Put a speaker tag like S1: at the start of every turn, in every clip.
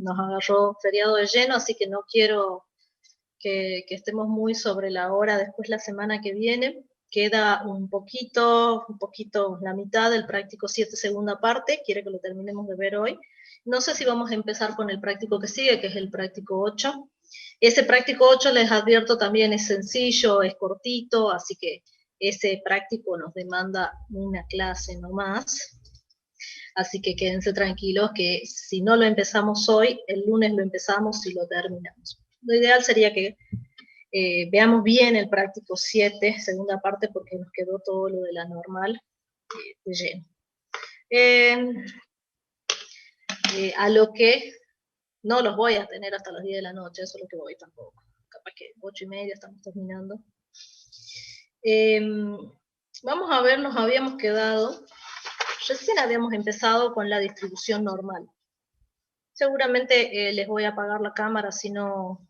S1: nos agarró feriado de lleno, así que no quiero que estemos muy sobre la hora después la semana que viene. Queda un poquito, la mitad del práctico 7 segunda parte, quiere que lo terminemos de ver hoy. No sé si vamos a empezar con el práctico que sigue, que es el práctico 8. Ese práctico 8, les advierto, también es sencillo, es cortito, así que ese práctico nos demanda una clase nomás. Así que quédense tranquilos que si no lo empezamos hoy, el lunes lo empezamos y lo terminamos. Lo ideal sería que veamos bien el práctico 7, segunda parte, porque nos quedó todo lo de la normal de lleno. A lo que no los voy a tener hasta las 10 de la noche, eso es lo que voy tampoco. Capaz que 8:30 estamos terminando. Vamos a ver, nos habíamos quedado, recién habíamos empezado con la distribución normal. Seguramente les voy a apagar la cámara, si no,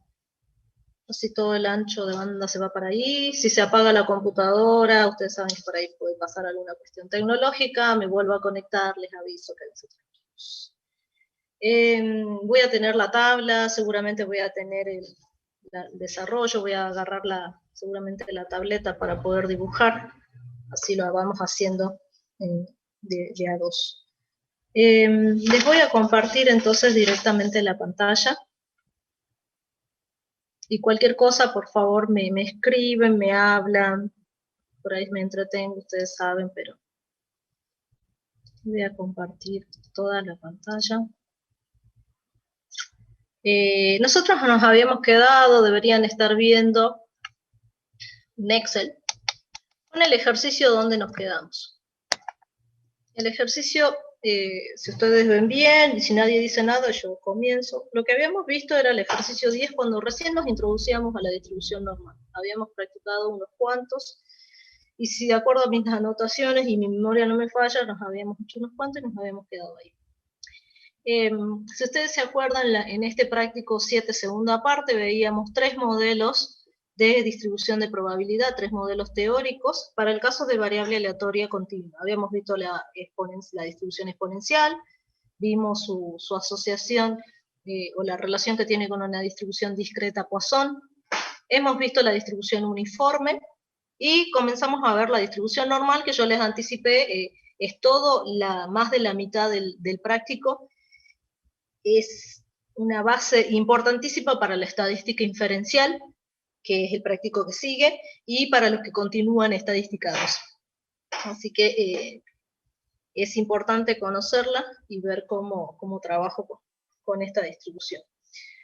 S1: si todo el ancho de banda se va para ahí. Si se apaga la computadora, ustedes saben que por ahí puede pasar alguna cuestión tecnológica, me vuelvo a conectar, les aviso, quédense tranquilos. Voy a tener la tabla, seguramente voy a tener el desarrollo, voy a agarrar seguramente la tableta para poder dibujar, así lo vamos haciendo de a dos. Les voy a compartir entonces directamente la pantalla. Y cualquier cosa, por favor, me escriben, me hablan, por ahí me entretengo, ustedes saben, pero voy a compartir toda la pantalla. Nosotros nos habíamos quedado, deberían estar viendo en Excel, con el ejercicio donde nos quedamos. El ejercicio, si ustedes ven bien, y si nadie dice nada, yo comienzo. Lo que habíamos visto era el ejercicio 10 cuando recién nos introducíamos a la distribución normal. Habíamos practicado unos cuantos, y si de acuerdo a mis anotaciones y mi memoria no me falla, nos habíamos hecho unos cuantos y nos habíamos quedado ahí. Si ustedes se acuerdan, en este práctico 7 segunda parte veíamos 3 modelos de distribución de probabilidad, 3 modelos teóricos, para el caso de variable aleatoria continua. Habíamos visto la distribución exponencial, vimos su asociación o la relación que tiene con una distribución discreta Poisson, hemos visto la distribución uniforme, y comenzamos a ver la distribución normal, que yo les anticipé, es todo, más de la mitad del práctico, es una base importantísima para la estadística inferencial, que es el práctico que sigue, y para los que continúan estadística 2. Así que es importante conocerla y ver cómo trabajo con esta distribución.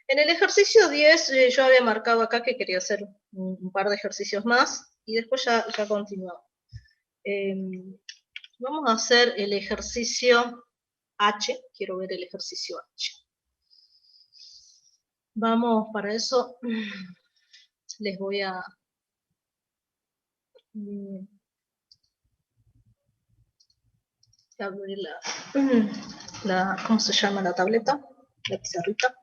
S1: En el ejercicio 10 yo había marcado acá que quería hacer un par de ejercicios más, y después ya continuamos. Vamos a hacer el ejercicio H, quiero ver el ejercicio H. Vamos, para eso les voy a abrir ¿cómo se llama la tableta? La pizarrita.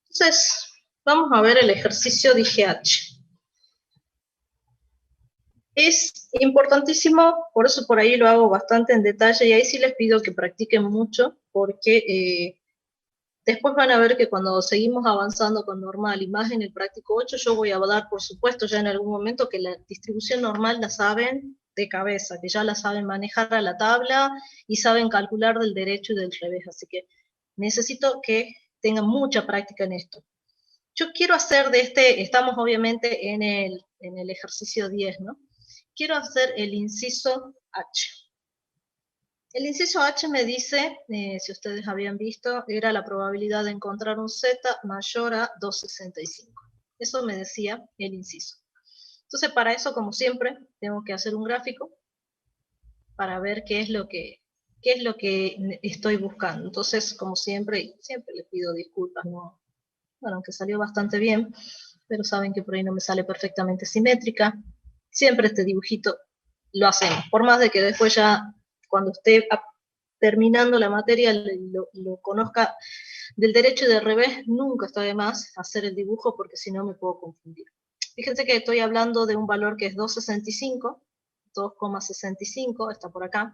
S1: Entonces, vamos a ver el ejercicio DGH. Es importantísimo, por eso por ahí lo hago bastante en detalle, y ahí sí les pido que practiquen mucho, porque después van a ver que cuando seguimos avanzando con normal y más en el práctico 8, yo voy a dar, por supuesto, ya en algún momento que la distribución normal la saben de cabeza, que ya la saben manejar a la tabla y saben calcular del derecho y del revés, así que necesito que tengan mucha práctica en esto. Yo quiero hacer estamos obviamente en el ejercicio 10, ¿no? Quiero hacer el inciso H. El inciso H me dice, si ustedes habían visto, era la probabilidad de encontrar un Z mayor a 2,65. Eso me decía el inciso. Entonces, para eso, como siempre, tengo que hacer un gráfico para ver qué es lo que estoy buscando. Entonces, como siempre les pido disculpas, ¿no? Bueno, aunque salió bastante bien, pero saben que por ahí no me sale perfectamente simétrica. Siempre este dibujito lo hacemos, por más de que después ya, cuando esté terminando la materia, lo conozca del derecho y del revés, nunca está de más hacer el dibujo, porque si no me puedo confundir. Fíjense que estoy hablando de un valor que es 2,65, 2,65, está por acá,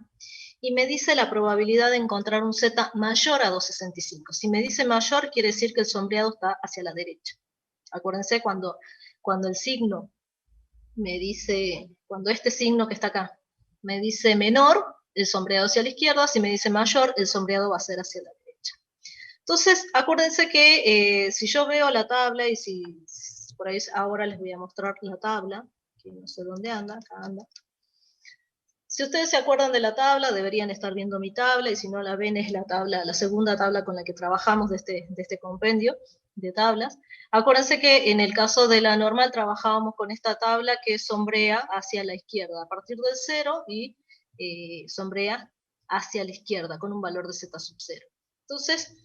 S1: y me dice la probabilidad de encontrar un z mayor a 2,65. Si me dice mayor, quiere decir que el sombreado está hacia la derecha. Acuérdense cuando el signo me dice, cuando este signo que está acá me dice menor, el sombreado hacia la izquierda, si me dice mayor, el sombreado va a ser hacia la derecha. Entonces, acuérdense que si yo veo la tabla, y si por ahí ahora les voy a mostrar la tabla, que no sé dónde anda, acá anda. Si ustedes se acuerdan de la tabla, deberían estar viendo mi tabla, y si no la ven es la tabla, la segunda tabla con la que trabajamos de este compendio de tablas. Acuérdense que en el caso de la normal trabajábamos con esta tabla que sombrea hacia la izquierda, a partir del 0 y sombrea hacia la izquierda con un valor de z sub 0. Entonces,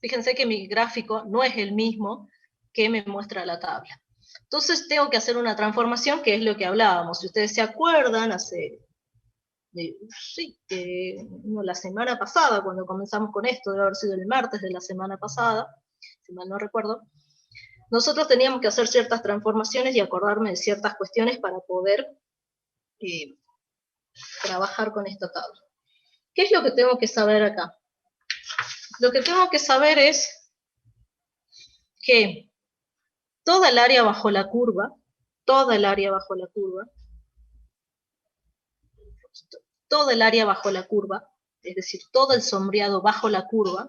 S1: fíjense que mi gráfico no es el mismo que me muestra la tabla. Entonces tengo que hacer una transformación, que es lo que hablábamos. Si ustedes se acuerdan, la semana pasada, cuando comenzamos con esto, debe haber sido el martes de la semana pasada, si mal no recuerdo, nosotros teníamos que hacer ciertas transformaciones y acordarme de ciertas cuestiones para poder trabajar con esta tabla. ¿Qué es lo que tengo que saber acá? Lo que tengo que saber es que toda el área bajo la curva, todo el área bajo la curva, es decir, todo el sombreado bajo la curva,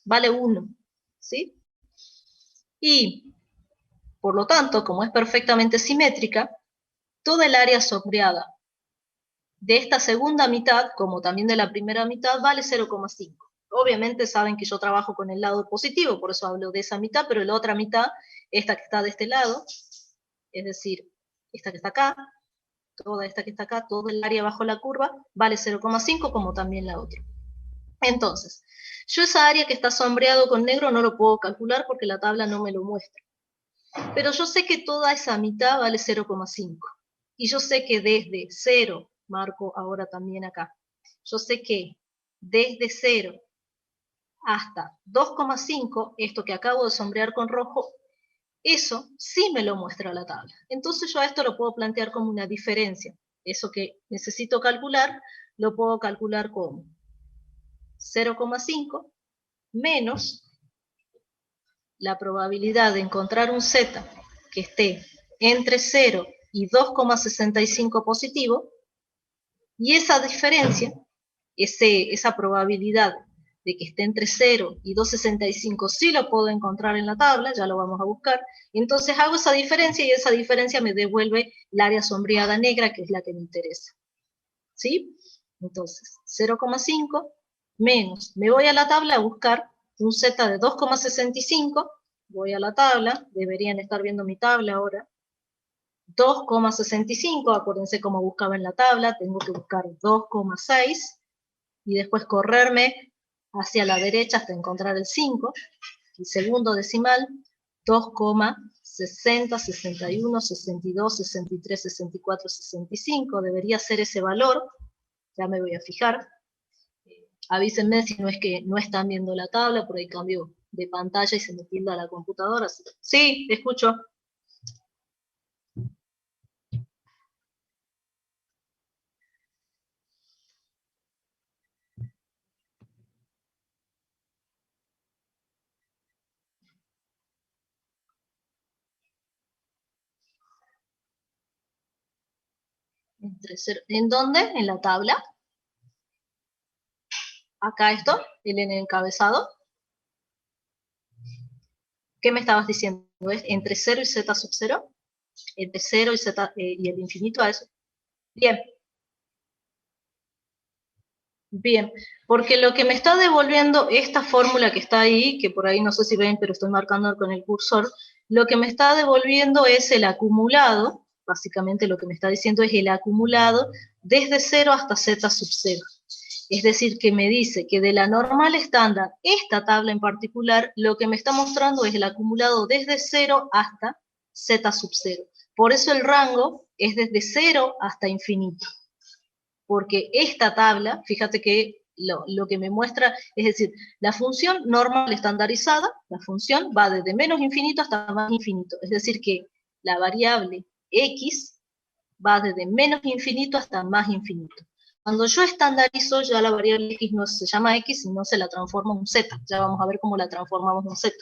S1: vale 1, ¿sí? Y, por lo tanto, como es perfectamente simétrica, toda el área sombreada de esta segunda mitad, como también de la primera mitad, vale 0,5. Obviamente saben que yo trabajo con el lado positivo, por eso hablo de esa mitad, pero la otra mitad, esta que está de este lado, es decir, esta que está acá, toda esta que está acá, todo el área bajo la curva, vale 0,5 como también la otra. Entonces, yo esa área que está sombreado con negro no lo puedo calcular porque la tabla no me lo muestra. Pero yo sé que toda esa mitad vale 0,5. Y yo sé que desde 0, marco ahora también acá, yo sé que desde 0 hasta 2,5, esto que acabo de sombrear con rojo, eso sí me lo muestra la tabla. Entonces yo a esto lo puedo plantear como una diferencia. Eso que necesito calcular, lo puedo calcular como 0,5 menos la probabilidad de encontrar un z que esté entre 0 y 2,65 positivo, y esa diferencia, esa probabilidad de que esté entre 0 y 2,65 sí lo puedo encontrar en la tabla, ya lo vamos a buscar, entonces hago esa diferencia y esa diferencia me devuelve el área sombreada negra, que es la que me interesa. ¿Sí? Entonces, 0,5 menos, me voy a la tabla a buscar un z de 2,65, voy a la tabla, deberían estar viendo mi tabla ahora, 2,65, acuérdense cómo buscaba en la tabla, tengo que buscar 2,6, y después correrme hacia la derecha hasta encontrar el 5, el segundo decimal, 2,60, 61, 62, 63, 64, 65, debería ser ese valor, ya me voy a fijar. Avísenme si no es que no están viendo la tabla, por ahí cambio de pantalla y se me tilda la computadora. Sí, escucho. ¿En dónde? ¿En la tabla? Acá esto, el encabezado. ¿Qué me estabas diciendo? ¿Es entre 0 y z sub 0? Entre 0 y z y el infinito a eso. Bien. Bien, porque lo que me está devolviendo esta fórmula que está ahí, que por ahí no sé si ven, pero estoy marcando con el cursor, lo que me está devolviendo es el acumulado, básicamente lo que me está diciendo es el acumulado desde 0 hasta z sub 0. Es decir, que me dice que de la normal estándar, esta tabla en particular, lo que me está mostrando es el acumulado desde 0 hasta z sub 0. Por eso el rango es desde 0 hasta infinito. Porque esta tabla, fíjate que lo que me muestra, es decir, la función normal estandarizada, la función va desde menos infinito hasta más infinito. Es decir, que la variable x va desde menos infinito hasta más infinito. Cuando yo estandarizo, ya la variable x no se llama x, sino se la transforma en un z. Ya vamos a ver cómo la transformamos en z.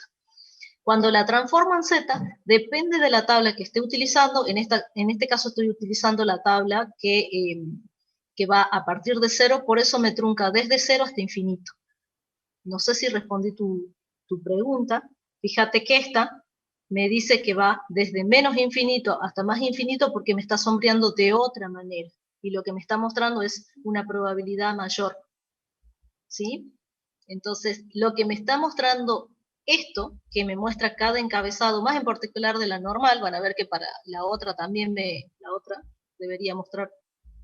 S1: Cuando la transformo en z, depende de la tabla que esté utilizando. En este caso estoy utilizando la tabla que va a partir de 0, por eso me trunca desde 0 hasta infinito. No sé si respondí tu pregunta. Fíjate que esta me dice que va desde menos infinito hasta más infinito porque me está sombreando de otra manera. Y lo que me está mostrando es una probabilidad mayor. ¿Sí? Entonces, lo que me está mostrando esto, que me muestra cada encabezado, más en particular de la normal, van a ver que para la otra también la otra debería mostrar,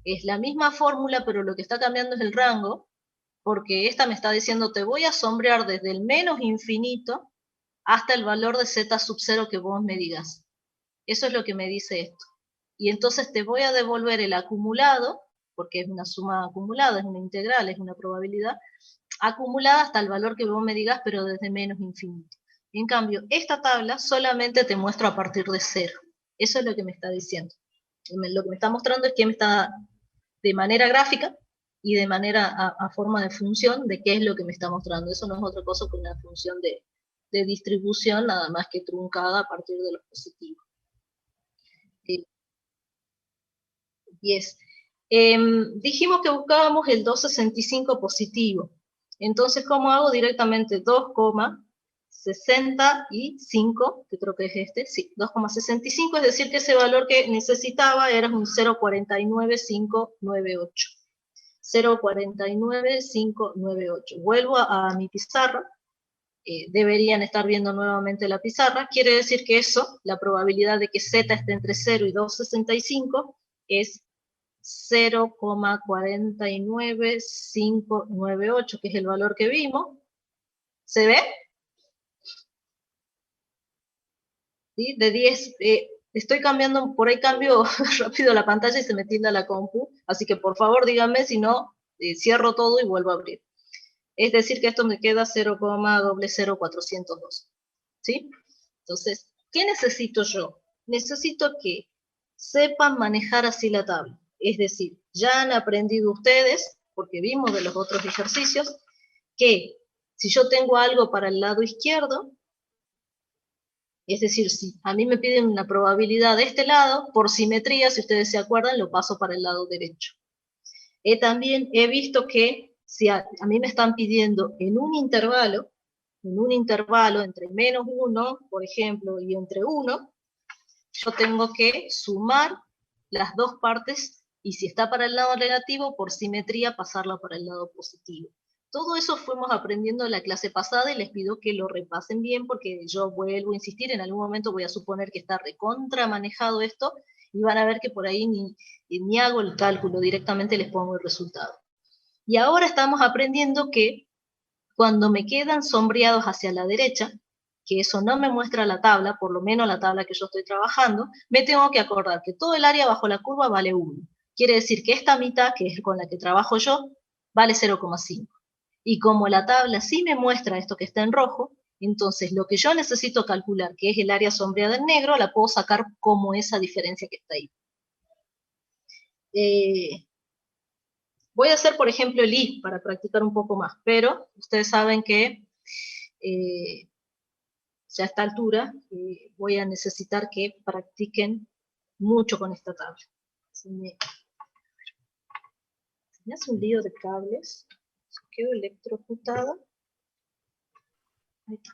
S1: es la misma fórmula, pero lo que está cambiando es el rango, porque esta me está diciendo, te voy a sombrear desde el menos infinito hasta el valor de z sub 0 que vos me digas. Eso es lo que me dice esto. Y entonces te voy a devolver el acumulado, porque es una suma acumulada, es una integral, es una probabilidad, acumulada hasta el valor que vos me digas, pero desde menos infinito. En cambio, esta tabla solamente te muestra a partir de 0. Eso es lo que me está diciendo. Lo que me está mostrando es que me está, de manera gráfica y de manera a forma de función, de qué es lo que me está mostrando. Eso no es otra cosa que una función de distribución, nada más que truncada a partir de los positivos. 10. Dijimos que buscábamos el 265 positivo. Entonces, ¿cómo hago? Directamente 2,65, que creo que es este, sí, 2,65, es decir que ese valor que necesitaba era un 0,49598. 0,49598. Vuelvo a mi pizarra. Deberían estar viendo nuevamente la pizarra. Quiere decir que eso, la probabilidad de que z esté entre 0 y 2,65 es 0,49598, que es el valor que vimos. ¿Se ve? ¿Sí? De 10, estoy cambiando, por ahí cambio rápido la pantalla y se me tilda la compu, así que por favor díganme, si no, cierro todo y vuelvo a abrir. Es decir que esto me queda 0,00402. ¿Sí? Entonces, ¿qué necesito yo? Necesito que sepan manejar así la tabla. Es decir, ya han aprendido ustedes, porque vimos de los otros ejercicios, que si yo tengo algo para el lado izquierdo, es decir, si a mí me piden una probabilidad de este lado, por simetría, si ustedes se acuerdan, lo paso para el lado derecho. También he visto que si a mí me están pidiendo en un intervalo entre menos 1, por ejemplo, y entre 1, yo tengo que sumar las dos partes, y si está para el lado negativo, por simetría, pasarla para el lado positivo. Todo eso fuimos aprendiendo en la clase pasada y les pido que lo repasen bien porque yo vuelvo a insistir, en algún momento voy a suponer que está recontra manejado esto y van a ver que por ahí ni hago el cálculo, directamente les pongo el resultado. Y ahora estamos aprendiendo que cuando me quedan sombreados hacia la derecha, que eso no me muestra la tabla, por lo menos la tabla que yo estoy trabajando, me tengo que acordar que todo el área bajo la curva vale 1. Quiere decir que esta mitad, que es con la que trabajo yo, vale 0,5. Y como la tabla sí me muestra esto que está en rojo, entonces lo que yo necesito calcular, que es el área sombreada en negro, la puedo sacar como esa diferencia que está ahí. Voy a hacer, por ejemplo, el if para practicar un poco más, pero ustedes saben que ya a esta altura voy a necesitar que practiquen mucho con esta tabla. Se me hace un lío de cables, quedo electrocutada. Ahí está.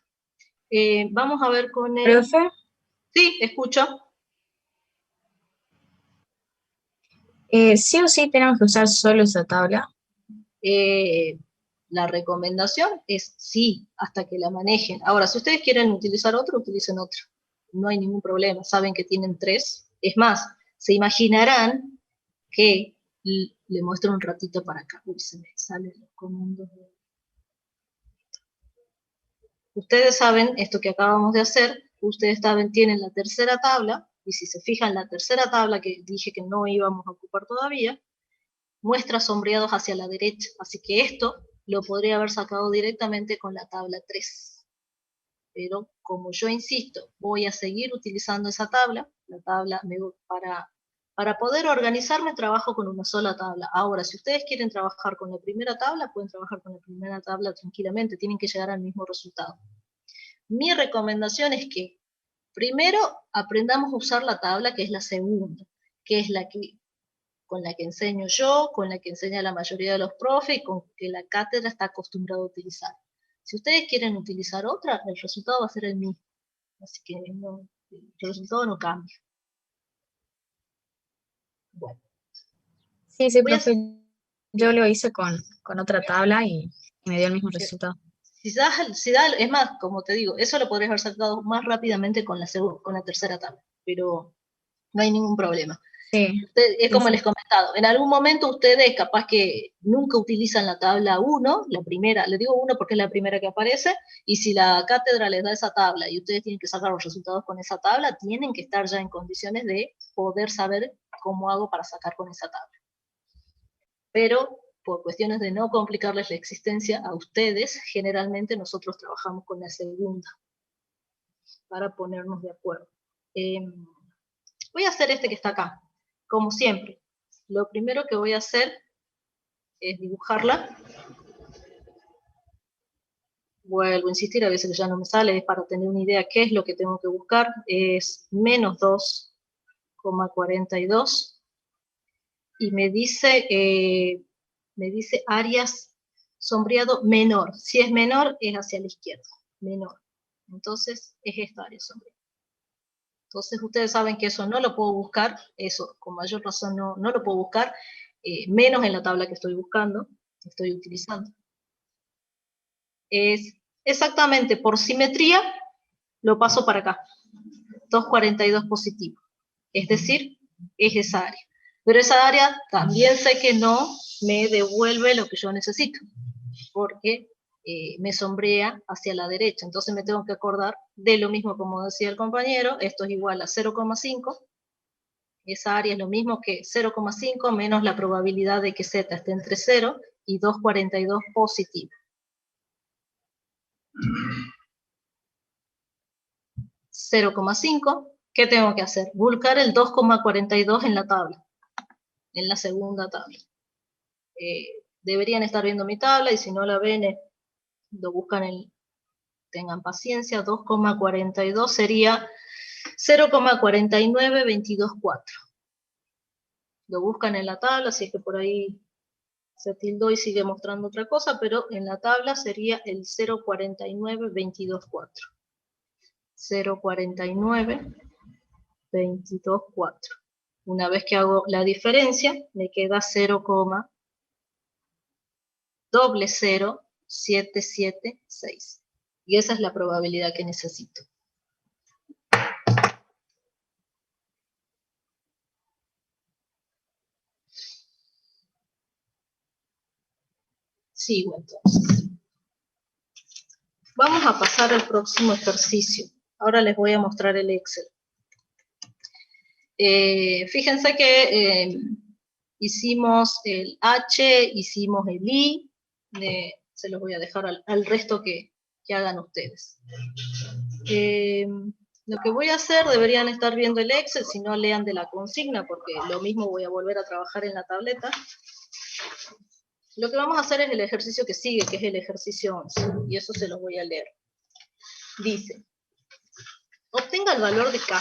S1: Vamos a ver con el...
S2: ¿Profe?
S1: Sí, escucho.
S2: ¿Sí o sí tenemos que usar solo esa tabla?
S1: La recomendación es sí, hasta que la manejen. Ahora, si ustedes quieren utilizar otro, utilicen otro. No hay ningún problema, saben que tienen 3. Es más, se imaginarán que le muestro un ratito para acá. Uy, se me salen los comandos. Ustedes saben, esto que acabamos de hacer, ustedes saben, tienen la tercera tabla, y si se fijan, la tercera tabla que dije que no íbamos a ocupar todavía, muestra sombreados hacia la derecha, así que esto lo podría haber sacado directamente con la tabla 3. Pero como yo insisto, voy a seguir utilizando esa tabla, la tabla Para poder organizarme trabajo con una sola tabla. Ahora, si ustedes quieren trabajar con la primera tabla, pueden trabajar con la primera tabla tranquilamente, tienen que llegar al mismo resultado. Mi recomendación es que primero aprendamos a usar la tabla que es la segunda, que es la que, con la que enseño yo, con la que enseña la mayoría de los profes y con que la cátedra está acostumbrada a utilizar. Si ustedes quieren utilizar otra, el resultado va a ser el mismo. Así que no, el resultado no cambia. Bueno.
S2: Sí, sí,
S1: Voy a,
S2: profe. Yo lo hice con otra tabla y me dio el mismo resultado.
S1: si da, es más, como te digo, eso lo podrías haber sacado más rápidamente con la tercera tabla, pero no hay ningún problema.
S2: Sí.
S1: Es como
S2: Sí.
S1: les he comentado, en algún momento ustedes capaz que nunca utilizan la tabla 1, la primera, le digo 1 porque es la primera que aparece, y si la cátedra les da esa tabla y ustedes tienen que sacar los resultados con esa tabla, tienen que estar ya en condiciones de poder saber cómo hago para sacar con esa tabla. Pero por cuestiones de no complicarles la existencia a ustedes, generalmente nosotros trabajamos con la segunda para ponernos de acuerdo. Voy a hacer este que está acá, como siempre. Lo primero que voy a hacer es dibujarla. Vuelvo a insistir, a veces ya no me sale, es para tener una idea qué es lo que tengo que buscar. Es menos 2,42 y me dice áreas sombreado menor. Si es menor, es hacia la izquierda, menor. Entonces, es esta área sombreada. Entonces, ustedes saben que eso no lo puedo buscar, eso con mayor razón no lo puedo buscar, menos en la tabla que estoy buscando, que estoy utilizando. Es exactamente por simetría, lo paso para acá. 242 positivo. Es decir, es esa área. Pero esa área también sé que no me devuelve lo que yo necesito, porque me sombrea hacia la derecha. Entonces me tengo que acordar de lo mismo como decía el compañero, esto es igual a 0,5. Esa área es lo mismo que 0,5 menos la probabilidad de que z esté entre 0 y 242 positivo. 0,5, ¿qué tengo que hacer? Buscar el 2,42 en la tabla, en la segunda tabla. Deberían estar viendo mi tabla y si no la ven, lo buscan tengan paciencia, 2,42 sería 0,49224. Lo buscan en la tabla, así que por ahí se tildó y sigue mostrando otra cosa, pero en la tabla sería el 0,49224. 0,49224. Una vez que hago la diferencia, me queda 0,00776. Y esa es la probabilidad que necesito. Sigo entonces. Vamos a pasar al próximo ejercicio. Ahora les voy a mostrar el Excel. Fíjense que hicimos el H, hicimos el I, se los voy a dejar al resto que hagan ustedes. Lo que voy a hacer, deberían estar viendo el Excel, si no lean de la consigna, porque lo mismo voy a volver a trabajar en la tableta. Lo que vamos a hacer es el ejercicio que sigue, que es el ejercicio 11, y eso se los voy a leer. Dice, obtenga el valor de K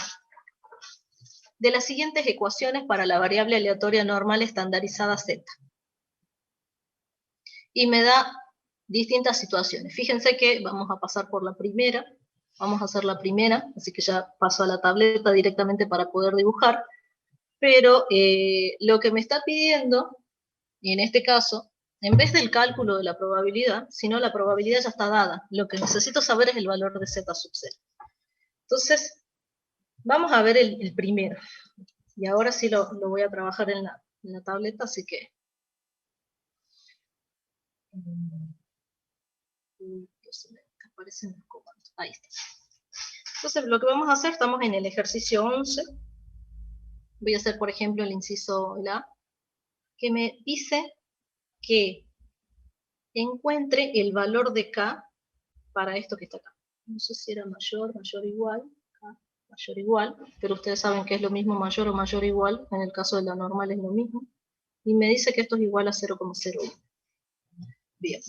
S1: de las siguientes ecuaciones para la variable aleatoria normal estandarizada Z. Y me da distintas situaciones. Fíjense que vamos a pasar por la primera, vamos a hacer la primera, así que ya paso a la tableta directamente para poder dibujar, pero lo que me está pidiendo, y en este caso, en vez del cálculo de la probabilidad, sino la probabilidad ya está dada, lo que necesito saber es el valor de Z sub 0. Entonces, vamos a ver el primero. Y ahora sí lo voy a trabajar en la tableta, así que... aparecen los comandos. Ahí está. Entonces, lo que vamos a hacer, estamos en el ejercicio 11. Voy a hacer, por ejemplo, el inciso A, que me dice que encuentre el valor de K para esto que está acá. No sé si era mayor o igual. K. mayor o igual, pero ustedes saben que es lo mismo mayor o mayor o igual, en el caso de la normal es lo mismo, y me dice que esto es igual a 0,01. Bien,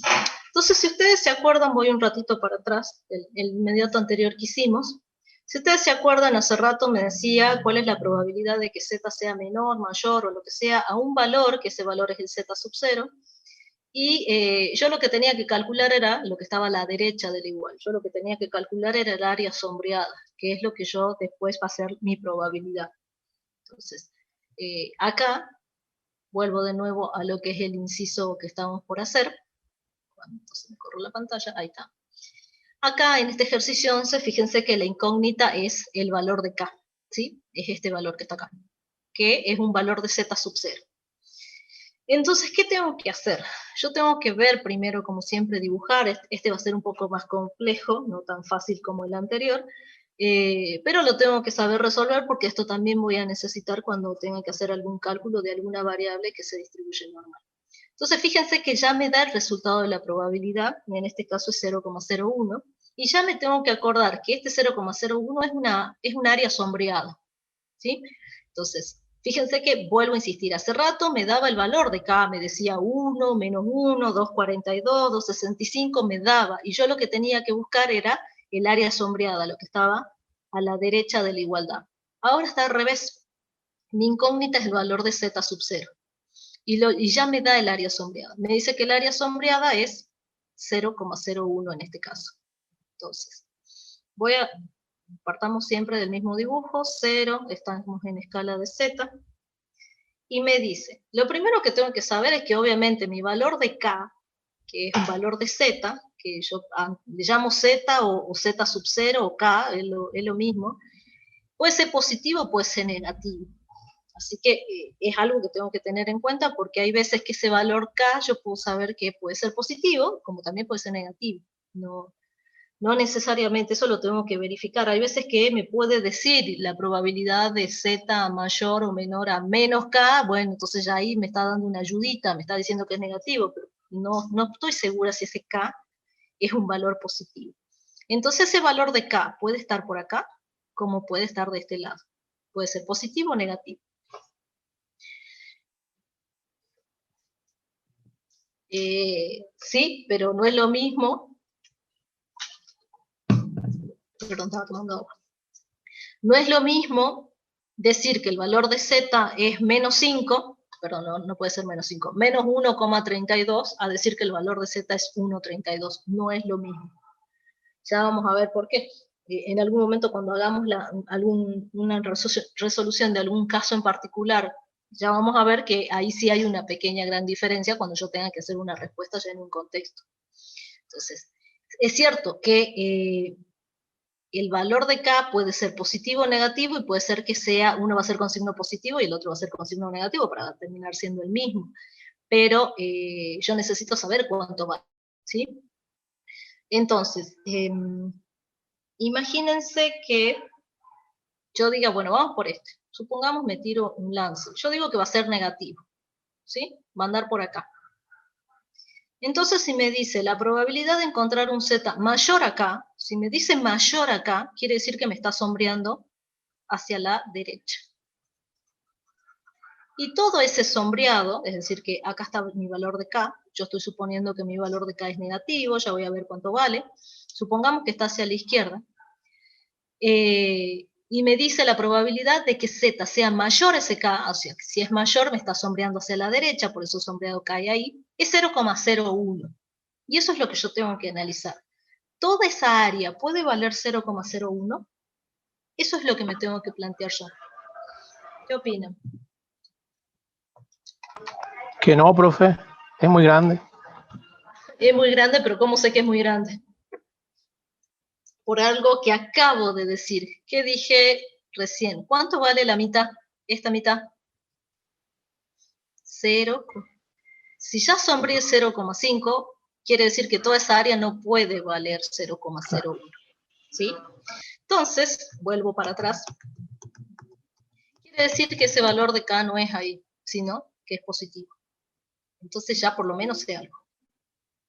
S1: entonces si ustedes se acuerdan, voy un ratito para atrás, el inmediato anterior que hicimos. Si ustedes se acuerdan, hace rato me decía cuál es la probabilidad de que z sea menor, mayor o lo que sea a un valor, que ese valor es el z sub 0, y yo lo que tenía que calcular era lo que estaba a la derecha del igual. Yo lo que tenía que calcular era el área sombreada, que es lo que yo después va a ser mi probabilidad. Entonces, acá vuelvo de nuevo a lo que es el inciso que estamos por hacer. Entonces me corro la pantalla, ahí está. Acá en este ejercicio 11, fíjense que la incógnita es el valor de k, ¿sí? Es este valor que está acá, que es un valor de z sub 0. Entonces, ¿qué tengo que hacer? Yo tengo que ver primero, como siempre, dibujar. Este va a ser un poco más complejo, no tan fácil como el anterior, pero lo tengo que saber resolver porque esto también voy a necesitar cuando tenga que hacer algún cálculo de alguna variable que se distribuye normal. Entonces, fíjense que ya me da el resultado de la probabilidad, en este caso es 0,01, y ya me tengo que acordar que este 0,01 es un área sombreada, ¿sí? Entonces, fíjense que, vuelvo a insistir, hace rato me daba el valor de K, me decía 1, menos 1, 2,42, 2,65, me daba, y yo lo que tenía que buscar era el área sombreada, lo que estaba a la derecha de la igualdad. Ahora está al revés, mi incógnita es el valor de Z sub 0, y ya me da el área sombreada. Me dice que el área sombreada es 0,01 en este caso. Entonces, partamos siempre del mismo dibujo, 0, estamos en escala de z, y me dice, lo primero que tengo que saber es que obviamente mi valor de k, que es un valor de z, que yo le llamo z o z sub 0 o k, es lo mismo, puede ser positivo o puede ser negativo. Así que es algo que tengo que tener en cuenta porque hay veces que ese valor k yo puedo saber que puede ser positivo, como también puede ser negativo. No necesariamente, eso lo tengo que verificar. Hay veces que me puede decir la probabilidad de z mayor o menor a menos k, bueno, entonces ya ahí me está dando una ayudita, me está diciendo que es negativo, pero no estoy segura si ese k es un valor positivo. Entonces ese valor de k puede estar por acá, como puede estar de este lado. Puede ser positivo o negativo. Sí, pero no es lo mismo. Perdón, estaba tomando agua. No es lo mismo decir que el valor de z es menos 5, perdón, no puede ser menos 5, menos 1,32, a decir que el valor de z es 1,32. No es lo mismo. Ya vamos a ver por qué. En algún momento cuando hagamos una resolución de algún caso en particular, ya vamos a ver que ahí sí hay una pequeña gran diferencia cuando yo tenga que hacer una respuesta ya en un contexto. Entonces, es cierto que el valor de K puede ser positivo o negativo, y puede ser que uno va a ser con signo positivo y el otro va a ser con signo negativo para terminar siendo el mismo. Pero yo necesito saber cuánto vale, ¿sí? Entonces, imagínense que yo diga, bueno, vamos por este. Supongamos me tiro un lance. Yo digo que va a ser negativo, ¿sí? Va a andar por acá. Entonces, si me dice la probabilidad de encontrar un z mayor acá, si me dice mayor acá, quiere decir que me está sombreando hacia la derecha. Y todo ese sombreado, es decir, que acá está mi valor de k, yo estoy suponiendo que mi valor de k es negativo, ya voy a ver cuánto vale, supongamos que está hacia la izquierda, y me dice la probabilidad de que z sea mayor a ese k, o sea, que si es mayor me está sombreando hacia la derecha, por eso sombreado cae ahí, es 0,01. Y eso es lo que yo tengo que analizar. ¿Toda esa área puede valer 0,01? Eso es lo que me tengo que plantear yo. ¿Qué opinan?
S3: Que no, profe, es muy grande.
S1: Es muy grande, pero ¿cómo sé que es muy grande? Por algo que acabo de decir. ¿Qué dije recién? ¿Cuánto vale la mitad? Esta mitad. 0. Si ya sombreé 0,5, quiere decir que toda esa área no puede valer 0,01. ¿Sí? Entonces, vuelvo para atrás. Quiere decir que ese valor de K no es ahí, sino que es positivo. Entonces ya por lo menos sé algo.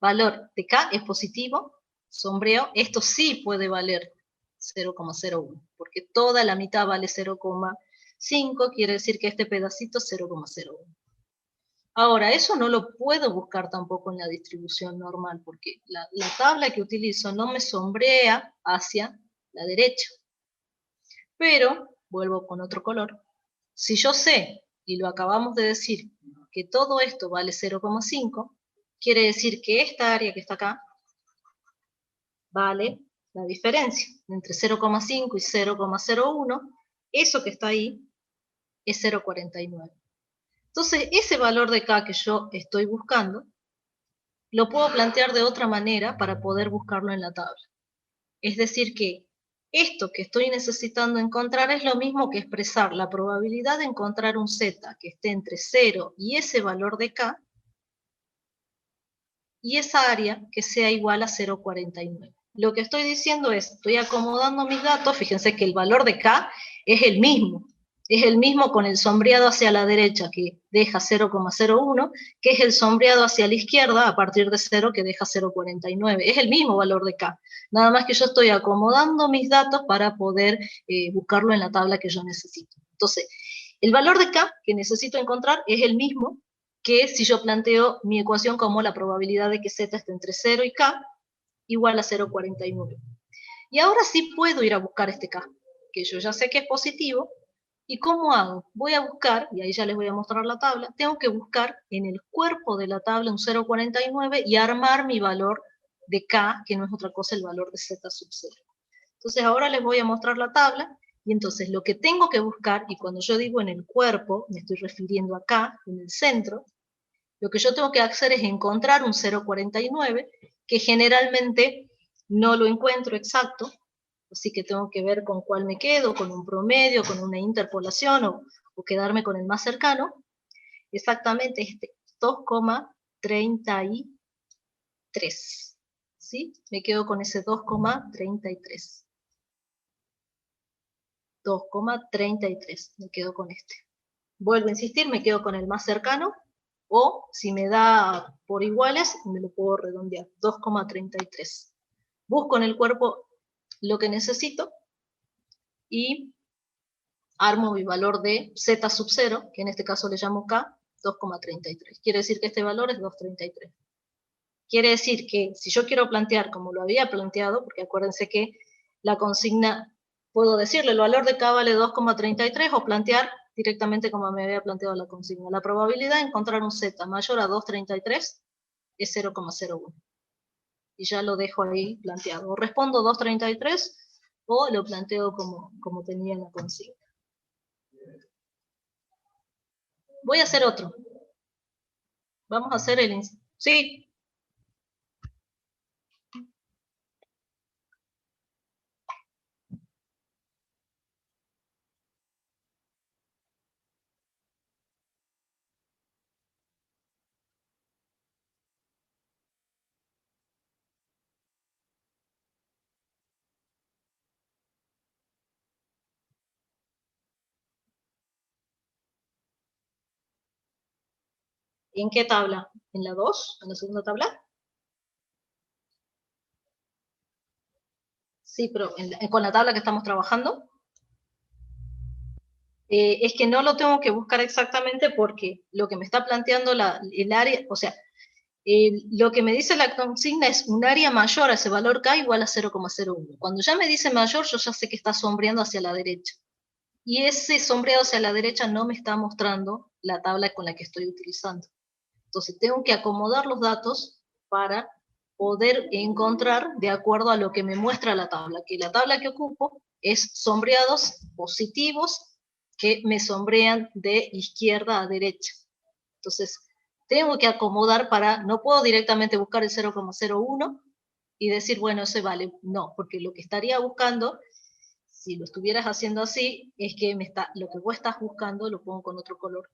S1: Valor de K es positivo, sombreo, esto sí puede valer 0,01, porque toda la mitad vale 0,5, quiere decir que este pedacito es 0,01. Ahora, eso no lo puedo buscar tampoco en la distribución normal, porque la tabla que utilizo no me sombrea hacia la derecha. Pero, vuelvo con otro color, si yo sé, y lo acabamos de decir, que todo esto vale 0,5, quiere decir que esta área que está acá vale la diferencia entre 0,5 y 0,01, eso que está ahí es 0,49. Entonces, ese valor de K que yo estoy buscando, lo puedo plantear de otra manera para poder buscarlo en la tabla. Es decir que esto que estoy necesitando encontrar es lo mismo que expresar la probabilidad de encontrar un Z que esté entre 0 y ese valor de K, y esa área que sea igual a 0,49. Lo que estoy diciendo es, estoy acomodando mis datos, fíjense que el valor de K es el mismo con el sombreado hacia la derecha que deja 0,01, que es el sombreado hacia la izquierda a partir de 0 que deja 0,49. Es el mismo valor de K, nada más que yo estoy acomodando mis datos para poder buscarlo en la tabla que yo necesito. Entonces, el valor de K que necesito encontrar es el mismo que si yo planteo mi ecuación como la probabilidad de que Z esté entre 0 y K igual a 0,49. Y ahora sí puedo ir a buscar este K, que yo ya sé que es positivo. ¿Y cómo hago? Voy a buscar, y ahí ya les voy a mostrar la tabla, tengo que buscar en el cuerpo de la tabla un 0,49 y armar mi valor de K, que no es otra cosa el valor de Z sub 0. Entonces ahora les voy a mostrar la tabla, y entonces lo que tengo que buscar, y cuando yo digo en el cuerpo, me estoy refiriendo acá, en el centro, lo que yo tengo que hacer es encontrar un 0,49, que generalmente no lo encuentro exacto, así que tengo que ver con cuál me quedo, con un promedio, con una interpolación, o quedarme con el más cercano. Exactamente este 2,33. ¿Sí? Me quedo con ese 2,33. 2,33, me quedo con este. Vuelvo a insistir, me quedo con el más cercano, o si me da por iguales, me lo puedo redondear, 2,33. Busco en el cuerpo lo que necesito y armo mi valor de Z sub 0, que en este caso le llamo K, 2,33. Quiere decir que este valor es 2,33. Quiere decir que si yo quiero plantear como lo había planteado, porque acuérdense que la consigna, puedo decirle el valor de K vale 2,33 o plantear directamente como me había planteado la consigna. La probabilidad de encontrar un Z mayor a 2,33 es 0,01. Y ya lo dejo ahí planteado. O respondo 2,33 o lo planteo como tenía en la consigna. Voy a hacer otro. Vamos a hacer el... Sí. ¿En qué tabla? ¿En la 2? ¿En la segunda tabla? Sí, pero con la tabla que estamos trabajando. Es que no lo tengo que buscar exactamente porque lo que me está planteando el área, o sea, lo que me dice la consigna es un área mayor a ese valor K igual a 0,01. Cuando ya me dice mayor, yo ya sé que está sombreando hacia la derecha. Y ese sombreado hacia la derecha no me está mostrando la tabla con la que estoy utilizando. Entonces tengo que acomodar los datos para poder encontrar de acuerdo a lo que me muestra la tabla, que la tabla que ocupo es sombreados positivos que me sombrean de izquierda a derecha. Entonces, tengo que acomodar no puedo directamente buscar el 0,01 y decir, bueno, ese vale. No, porque lo que estaría buscando, si lo estuvieras haciendo así, es que lo que vos estás buscando lo pongo con otro color.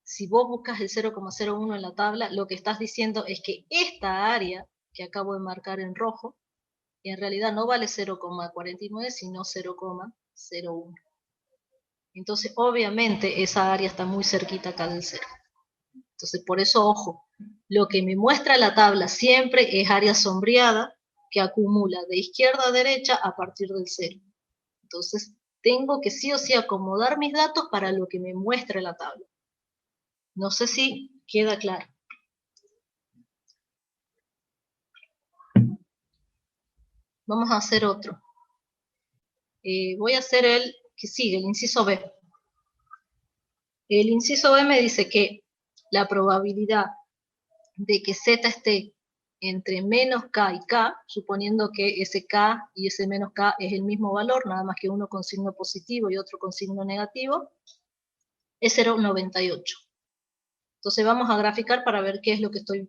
S1: Si vos buscas el 0,01 en la tabla, lo que estás diciendo es que esta área que acabo de marcar en rojo, en realidad no vale 0,49, sino 0,01. Entonces, obviamente, esa área está muy cerquita acá del 0. Entonces, por eso, ojo, lo que me muestra la tabla siempre es área sombreada, que acumula de izquierda a derecha a partir del 0. Entonces, tengo que sí o sí acomodar mis datos para lo que me muestre la tabla. No sé si queda claro. Vamos a hacer otro. Voy a hacer el que sigue, el inciso B. El inciso B me dice que la probabilidad de que Z esté entre menos K y K, suponiendo que ese K y ese menos K es el mismo valor, nada más que uno con signo positivo y otro con signo negativo, es 0,98. Entonces vamos a graficar para ver qué es lo que estoy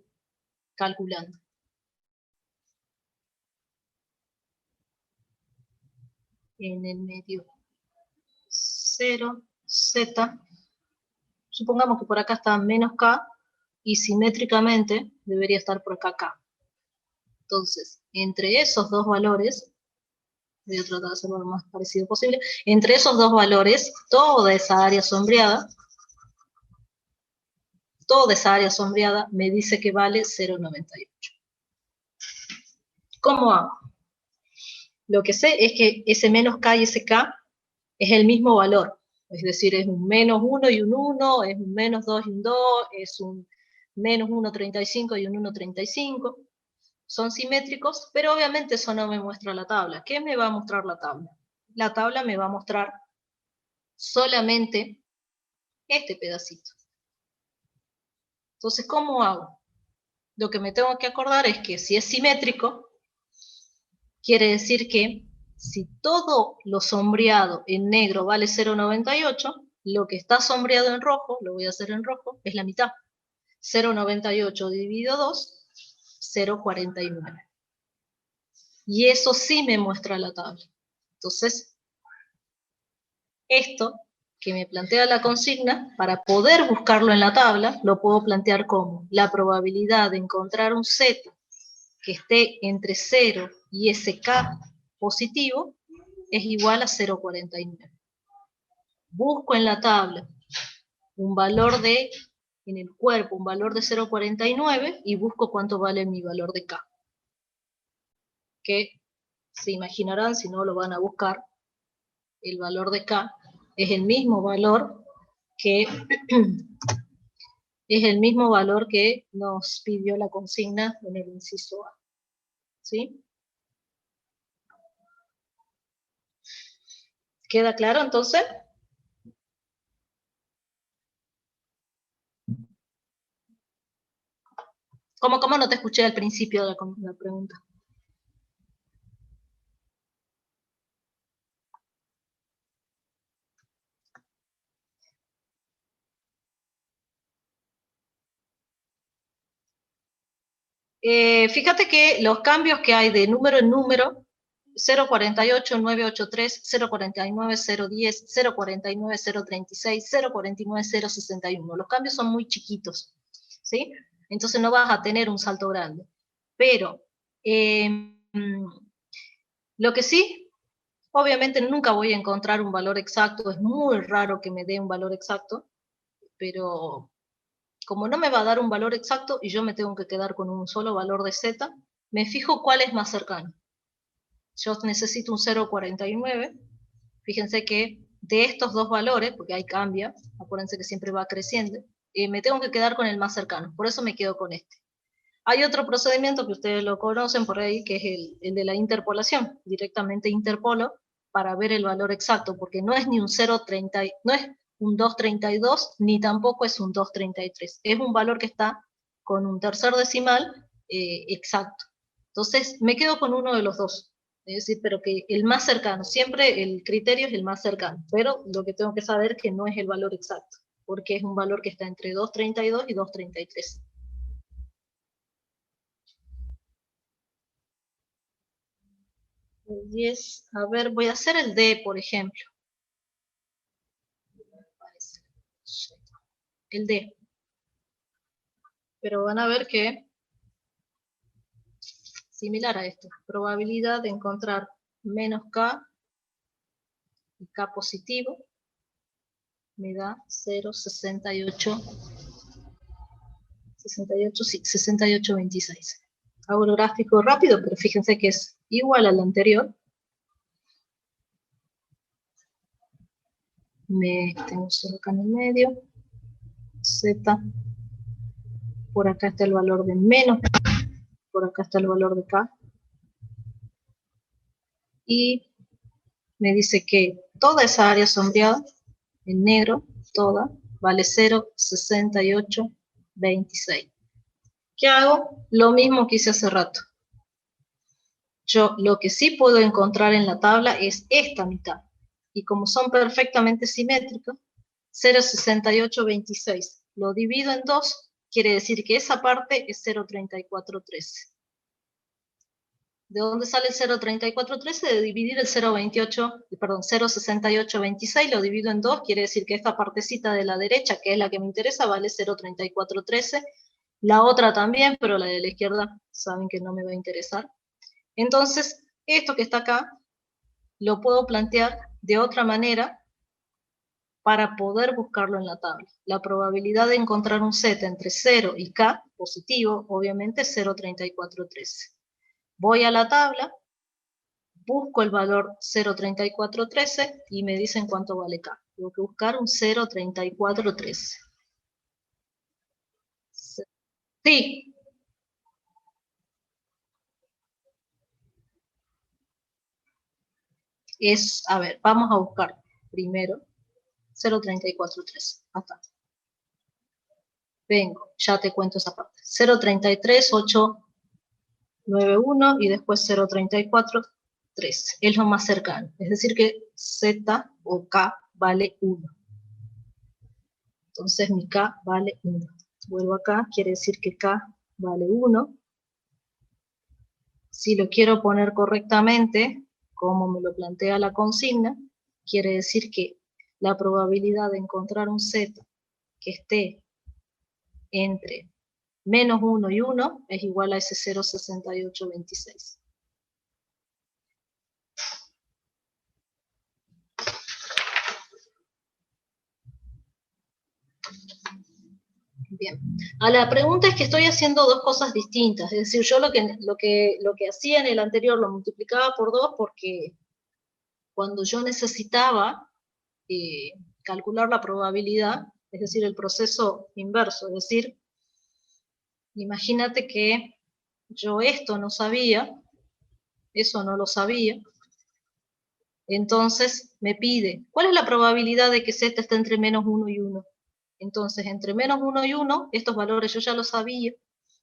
S1: calculando. En el medio 0, Z, supongamos que por acá está menos K, y simétricamente debería estar por acá K. Entonces, entre esos dos valores, voy a tratar de hacerlo lo más parecido posible, entre esos dos valores, toda esa área sombreada me dice que vale 0,98. ¿Cómo hago? Lo que sé es que ese menos K y ese K es el mismo valor, es decir, es un menos 1 y un 1, es un menos 2 y un 2, es un menos 1,35 y un 1,35, son simétricos, pero obviamente eso no me muestra la tabla. ¿Qué me va a mostrar la tabla? La tabla me va a mostrar solamente este pedacito. Entonces, ¿cómo hago? Lo que me tengo que acordar es que si es simétrico, quiere decir que si todo lo sombreado en negro vale 0,98, lo que está sombreado en rojo, lo voy a hacer en rojo, es la mitad. 0,98 dividido 2, 0,49. Y eso sí me muestra la tabla. Entonces, esto que me plantea la consigna, para poder buscarlo en la tabla, lo puedo plantear como la probabilidad de encontrar un Z que esté entre 0 y ese K positivo es igual a 0,49. Busco en la tabla un valor en el cuerpo, un valor de 0,49 y busco cuánto vale mi valor de K. Que se imaginarán, si no lo van a buscar, el valor de K es el mismo valor que nos pidió la consigna en el inciso A. ¿Sí? ¿Queda claro entonces? ¿Cómo no te escuché al principio de la pregunta? Fíjate que los cambios que hay de número en número, 048, 983, 049, 010, 049, 036, 049, 061. Los cambios son muy chiquitos, ¿sí? Entonces no vas a tener un salto grande. Pero lo que sí, obviamente nunca voy a encontrar un valor exacto, es muy raro que me dé un valor exacto, pero como no me va a dar un valor exacto y yo me tengo que quedar con un solo valor de Z, me fijo cuál es más cercano. Yo necesito un 0,49, fíjense que de estos dos valores, porque ahí cambia, acuérdense que siempre va creciendo, me tengo que quedar con el más cercano, por eso me quedo con este. Hay otro procedimiento que ustedes lo conocen por ahí, que es el de la interpolación. Directamente interpolo para ver el valor exacto, porque no es ni un 0,30, no es un 2,32, ni tampoco es un 2,33. Es un valor que está con un tercer decimal exacto. Entonces, me quedo con uno de los dos. Es decir, pero que el más cercano, siempre el criterio es el más cercano, pero lo que tengo que saber es que no es el valor exacto, porque es un valor que está entre 2,32 y 2,33. El 10, a ver, voy a hacer el D, por ejemplo. El D. Pero van a ver que, similar a esto, probabilidad de encontrar menos K y K positivo me da 0,68, 68, sí, 68,26. Hago el gráfico rápido, pero fíjense que es igual al anterior. Tengo 0 acá en el medio. Z. Por acá está el valor de menos. Por acá está el valor de K. Y me dice que toda esa área sombreada, en negro, toda, vale 0,6826. ¿Qué hago? Lo mismo que hice hace rato. Yo lo que sí puedo encontrar en la tabla es esta mitad. Y como son perfectamente simétricos, 0,6826 lo divido en 2, quiere decir que esa parte es 0,3413. ¿De dónde sale el 0,3413? De dividir el 0,6826, lo divido en 2, quiere decir que esta partecita de la derecha, que es la que me interesa, vale 0,3413. La otra también, pero la de la izquierda saben que no me va a interesar. Entonces, esto que está acá, lo puedo plantear de otra manera para poder buscarlo en la tabla. La probabilidad de encontrar un Z entre 0 y K, positivo, obviamente es 0,3413. Voy a la tabla, busco el valor 0,3413 y me dicen cuánto vale K. Tengo que buscar un 0,3413. Sí. A ver, vamos a buscar primero 0,3413. Acá. Vengo, ya te cuento esa parte. 0,33891 y después 0,3413. Es lo más cercano. Es decir que Z o K vale 1. Entonces mi K vale 1. Vuelvo acá, quiere decir que K vale 1. Si lo quiero poner correctamente, como me lo plantea la consigna, quiere decir que la probabilidad de encontrar un Z que esté entre menos 1 y 1 es igual a ese 0,6826. Bien. A la pregunta es que estoy haciendo dos cosas distintas. Es decir, yo lo que hacía en el anterior lo multiplicaba por 2 porque cuando yo necesitaba calcular la probabilidad, es decir, el proceso inverso, es decir, imagínate que yo esto no sabía, eso no lo sabía, entonces me pide, ¿cuál es la probabilidad de que Z esté entre menos 1 y 1? Entonces, entre menos 1 y 1, estos valores yo ya los sabía,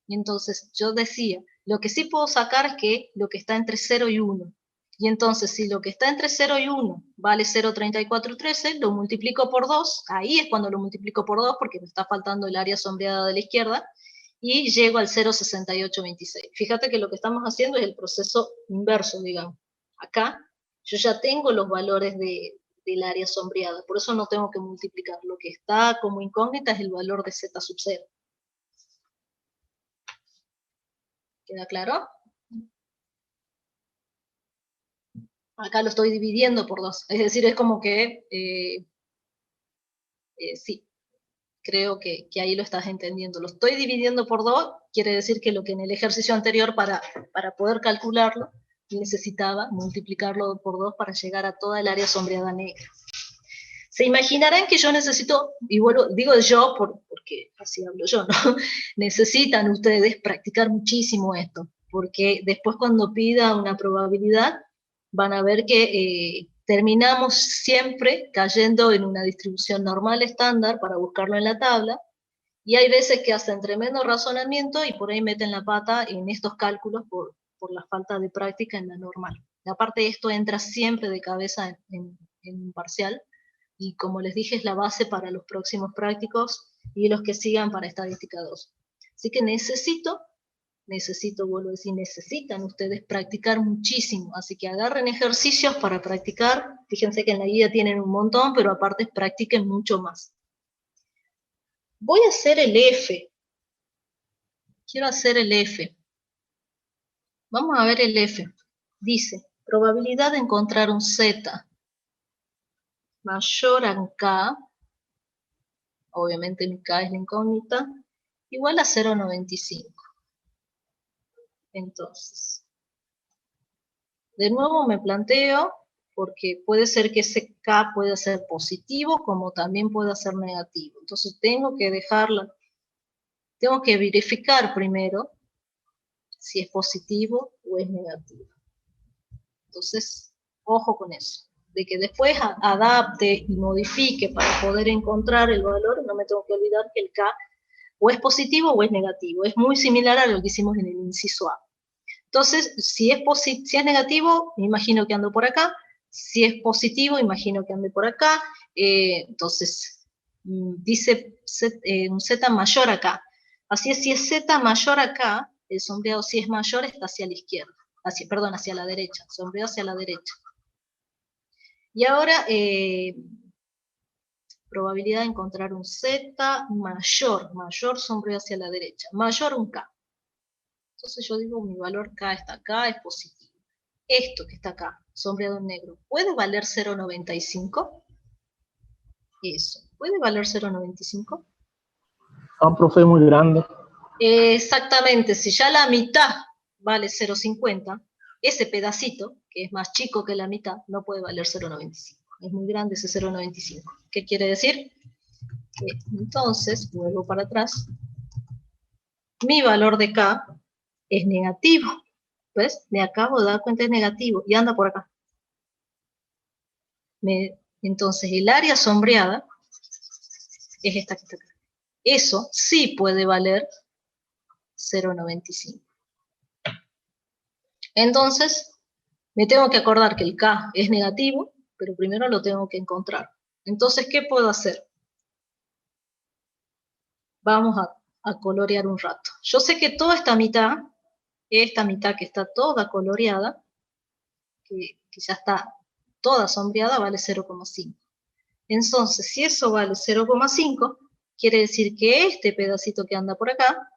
S1: y entonces yo decía, lo que sí puedo sacar es que lo que está entre 0 y 1. Y entonces, si lo que está entre 0 y 1 vale 0,3413, lo multiplico por 2, ahí es cuando lo multiplico por 2, porque me está faltando el área sombreada de la izquierda, y llego al 0,6826. Fíjate que lo que estamos haciendo es el proceso inverso, digamos. Acá yo ya tengo los valores del área sombreada, por eso no tengo que multiplicar. Lo que está como incógnita es el valor de Z sub 0. ¿Queda claro? Acá lo estoy dividiendo por 2, es decir, es como que, sí, creo que ahí lo estás entendiendo. Lo estoy dividiendo por 2, quiere decir que lo que en el ejercicio anterior, para poder calcularlo, necesitaba multiplicarlo por 2 para llegar a toda el área sombreada negra. Se imaginarán que yo necesito, y vuelvo, digo yo porque así hablo yo, ¿no? Necesitan ustedes practicar muchísimo esto, porque después cuando pida una probabilidad, van a ver que terminamos siempre cayendo en una distribución normal estándar para buscarlo en la tabla, y hay veces que hacen tremendo razonamiento y por ahí meten la pata en estos cálculos por la falta de práctica en la normal. Aparte, esto entra siempre de cabeza en un parcial, y como les dije, es la base para los próximos prácticos y los que sigan para estadística 2. Así que necesito, vuelvo a decir, necesitan ustedes practicar muchísimo, así que agarren ejercicios para practicar, fíjense que en la guía tienen un montón, pero aparte practiquen mucho más. Voy a hacer el F, quiero hacer el F. Vamos a ver el F. Dice, probabilidad de encontrar un Z mayor a K, obviamente mi K es la incógnita, igual a 0,95. Entonces, de nuevo me planteo, porque puede ser que ese K pueda ser positivo, como también pueda ser negativo. Entonces tengo que tengo que verificar primero si es positivo o es negativo. Entonces, ojo con eso, de que después adapte y modifique para poder encontrar el valor, no me tengo que olvidar que el K o es positivo o es negativo. Es muy similar a lo que hicimos en el inciso A. Entonces, si es negativo, me imagino que ando por acá. Si es positivo, imagino que ande por acá. Entonces, dice un Z mayor acá. Así es, si es Z mayor acá, el sombreado si es mayor está hacia la izquierda. Hacia la derecha. Sombreado hacia la derecha. Y ahora, probabilidad de encontrar un Z mayor sombreado hacia la derecha. Mayor un K. Entonces yo digo, mi valor K está acá, es positivo. Esto que está acá, sombreado en negro, ¿puede valer 0,95? Eso, ¿puede valer 0,95?
S3: Ah, profe, es muy grande.
S1: Exactamente, si ya la mitad vale 0,50, ese pedacito, que es más chico que la mitad, no puede valer 0,95. Es muy grande ese 0,95. ¿Qué quiere decir? Que entonces, vuelvo para atrás, mi valor de K es negativo. ¿Ves? Me acabo de dar cuenta, es negativo, y anda por acá. Entonces, el área sombreada es esta que está acá. Eso sí puede valer 0,95. Entonces, me tengo que acordar que el K es negativo, pero primero lo tengo que encontrar. Entonces, ¿qué puedo hacer? Vamos a colorear un rato. Yo sé que toda esta mitad que está toda coloreada, que ya está toda sombreada, vale 0,5. Entonces, si eso vale 0,5, quiere decir que este pedacito que anda por acá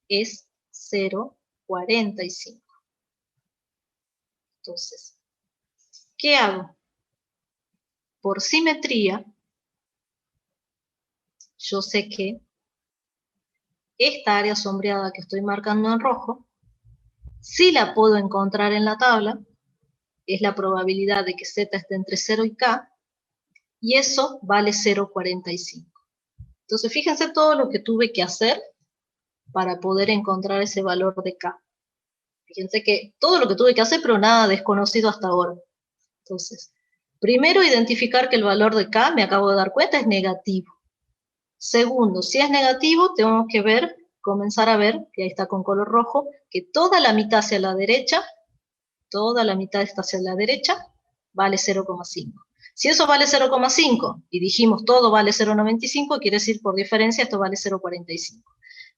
S1: es 0,45. Entonces, ¿qué hago? Por simetría, yo sé que esta área sombreada que estoy marcando en rojo, sí la puedo encontrar en la tabla, es la probabilidad de que Z esté entre 0 y K, y eso vale 0,45. Entonces, fíjense todo lo que tuve que hacer para poder encontrar ese valor de K. Fíjense que todo lo que tuve que hacer, pero nada desconocido hasta ahora. Entonces, primero identificar que el valor de K, me acabo de dar cuenta, es negativo. Segundo, si es negativo, tengo que comenzar a ver, que ahí está con color rojo, que toda la mitad hacia la derecha, toda la mitad está hacia la derecha, vale 0,5. Si eso vale 0,5 y dijimos todo vale 0,95, quiere decir por diferencia esto vale 0,45.